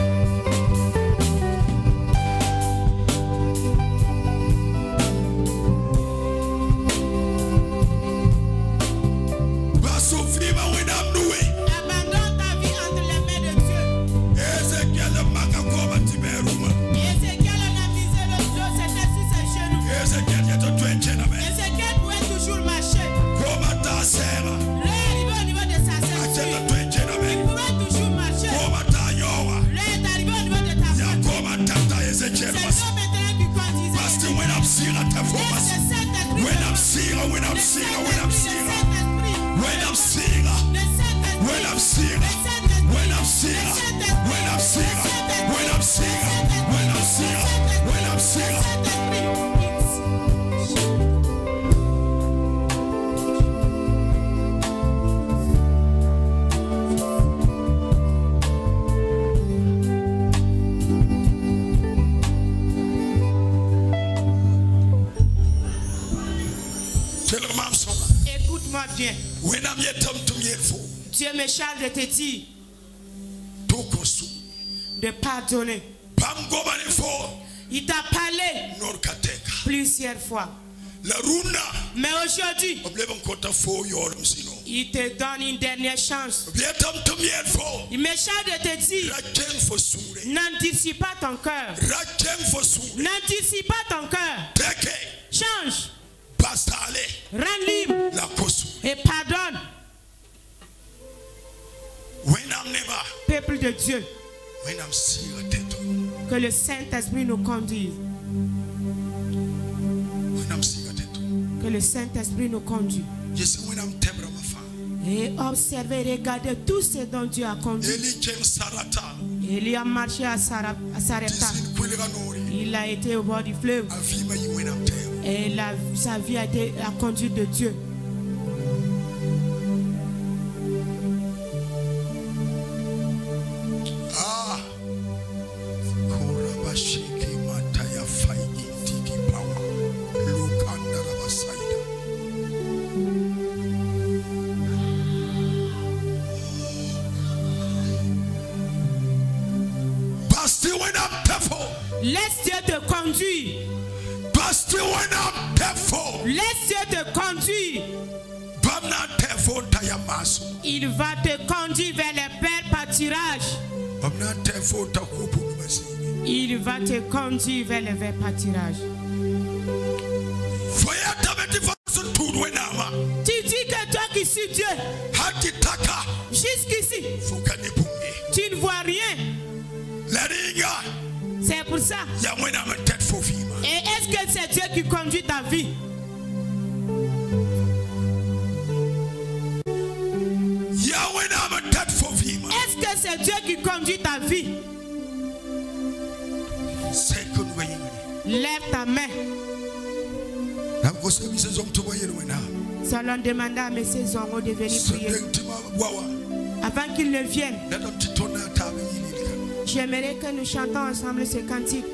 abandonne ta vie entre les mains de Dieu. Abandonne ta vie entre les mains de Dieu. Ézéchiel a misé le dos, c'était sur ses genoux. Ézéchiel pouvait toujours marcher. Là, arrivé au niveau de sa ceinture, il pouvait toujours marcher. Là, est arrivé au niveau de ta voiture. C'est toi maintenant qui conduisais. Laisse le Saint-Esprit. Écoute-moi bien. Dieu me charge de te dire de pardonner. Il t'a parlé plusieurs fois. Mais aujourd'hui, il te donne une dernière chance. Il me charge de te dire, n'endurcis pas ton cœur. N'endurcis pas ton cœur. Change. Rends libre. Et pardonne. Peuple de Dieu. Que le Saint-Esprit nous conduise. Que le Saint-Esprit nous conduise. Et observez, regardez tout ce dont Dieu a conduit. Élie a marché à Sarepta. Il a été au bord du fleuve. Et sa vie a été la conduite de Dieu. Laisse Dieu te conduire. Laisse Dieu te conduire. Il va te conduire vers les belles pâturages. Il va te conduire vers les verts pâturages. Tu dis que toi qui suis Dieu, jusqu'ici, tu ne vois rien. C'est pour ça. Et est-ce que c'est Dieu qui conduit ta vie? Est-ce que c'est Dieu qui conduit ta vie? Lève ta main. Nous allons demander à M. Zongo de venir prier. Avant qu'il ne vienne, j'aimerais que nous chantons ensemble ce cantique.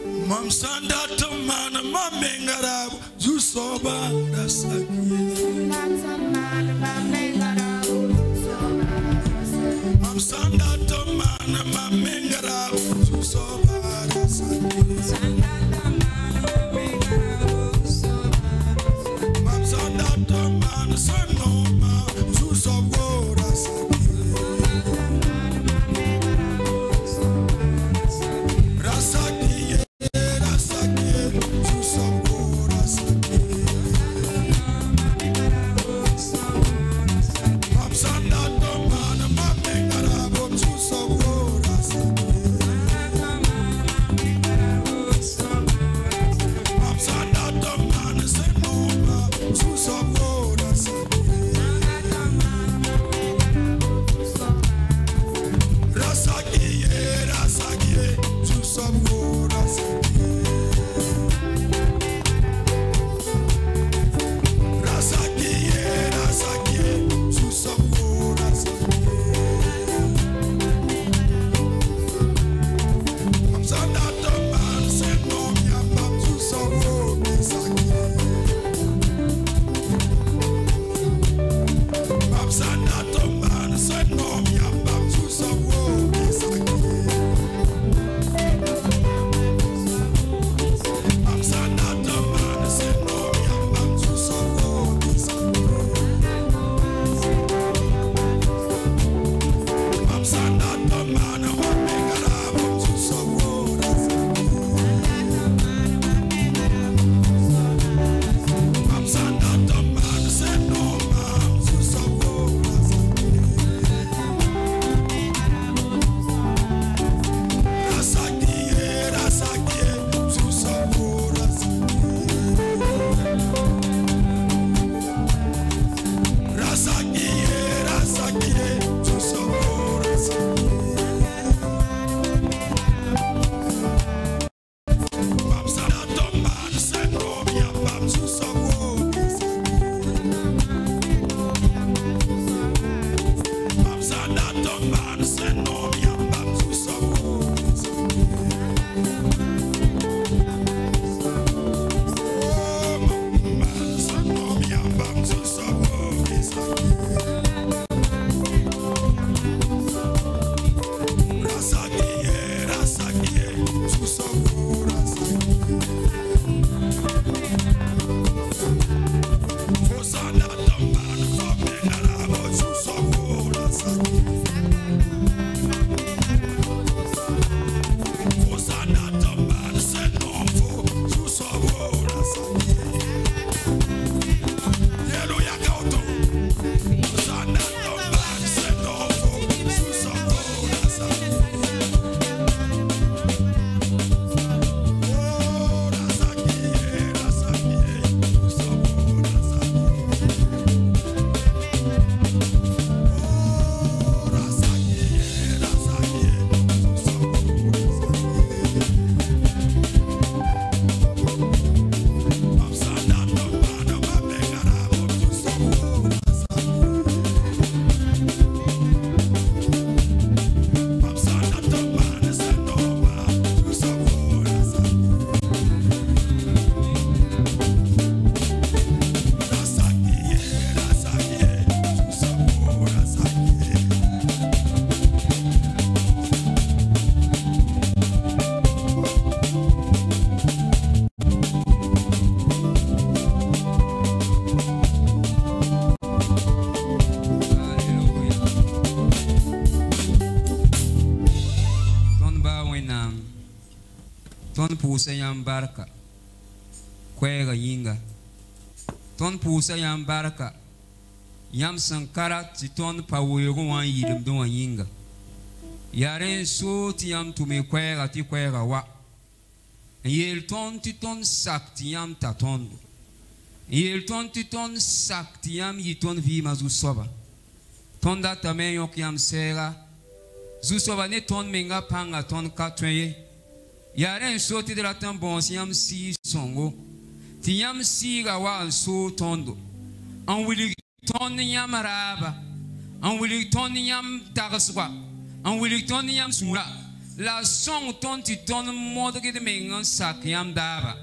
ton pʋʋsa yãmb barka koɛɛga yĩnga tõnd pʋʋsa yãmb barka yãmb sẽn kara tɩ tõnd pa weoogẽ wã n yɩlemdẽ wã yĩnga yaa rẽ n soo tɩ yãmb tʋme koɛɛga tɩ koɛɛga wa n yeel tõnd tɩ tõnd sak tɩ yãmb ta tõndo n yeel tõnd tɩ tõnd sak tɩ yãmb yɩ tõnd vɩɩmã zu-soaba tõnd datame n yõk yãmb sɛɛga zu-soaba ne tõnd menga pãnga tõnd ka tõe ye yaa rẽ n so tɩ d rat n bõos yãmb sɩɩg sõngo tɩ yãmb sɩɩga wa n soo tõndo n wilg tõnd yãmb raaba n wilg tõnd yãmb tagsga n wilg tõnd yãmb sũura la sõng tõnd tɩ tõnd modgd meng n sak yãmb daaba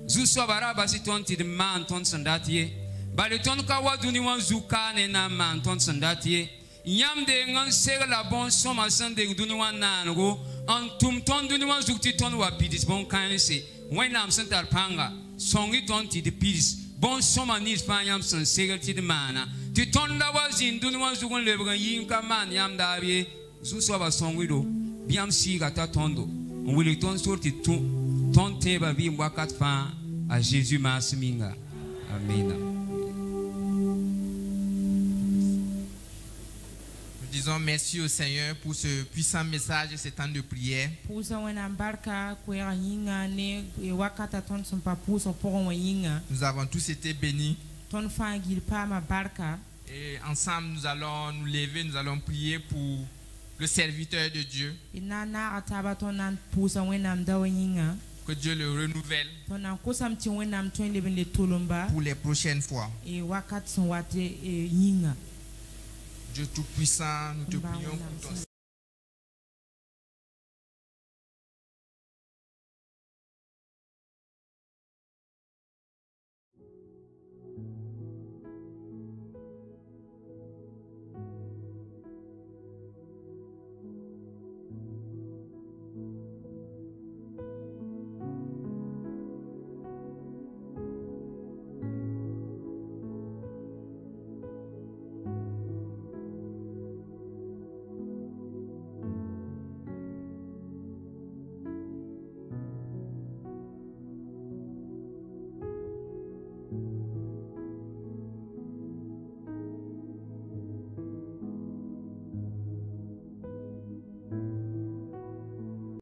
zu-soaba ra bas tõnd tɩ d maan tõnd sẽn dat ye bale tõnd ka wa dũni wã zu-kaane na n maan tõnd sẽn dat ye yãmb deng n seg la bõn-sõma sẽn deng dũni wã naanego n tʋm tõnd dũni wã zug tɩ tõnd wa pids bõn-kãense wẽnnaam sẽn tar pãnga sõng-y tõnd tɩ d pids bõn-sõma nins fãa yãmb sẽn segl tɩ d maana tɩ tõnd la wa zĩnd dũni wã zug n lebg n yɩ n ka maan yãmb daab ye zu-soaba sõng-y-do bɩ yãmb sɩɩga ta tõndo n wilg tõnd sor tɩ tõnd tẽeba vɩɩm wakat fãa a Jésus maasem yĩnga amena. Disons merci au Seigneur pour ce puissant message et ce temps de prière. Nous avons tous été bénis. Et ensemble, nous allons nous lever, nous allons prier pour le serviteur de Dieu. Que Dieu le renouvelle pour les prochaines fois. Dieu Tout-Puissant, nous te prions pour ton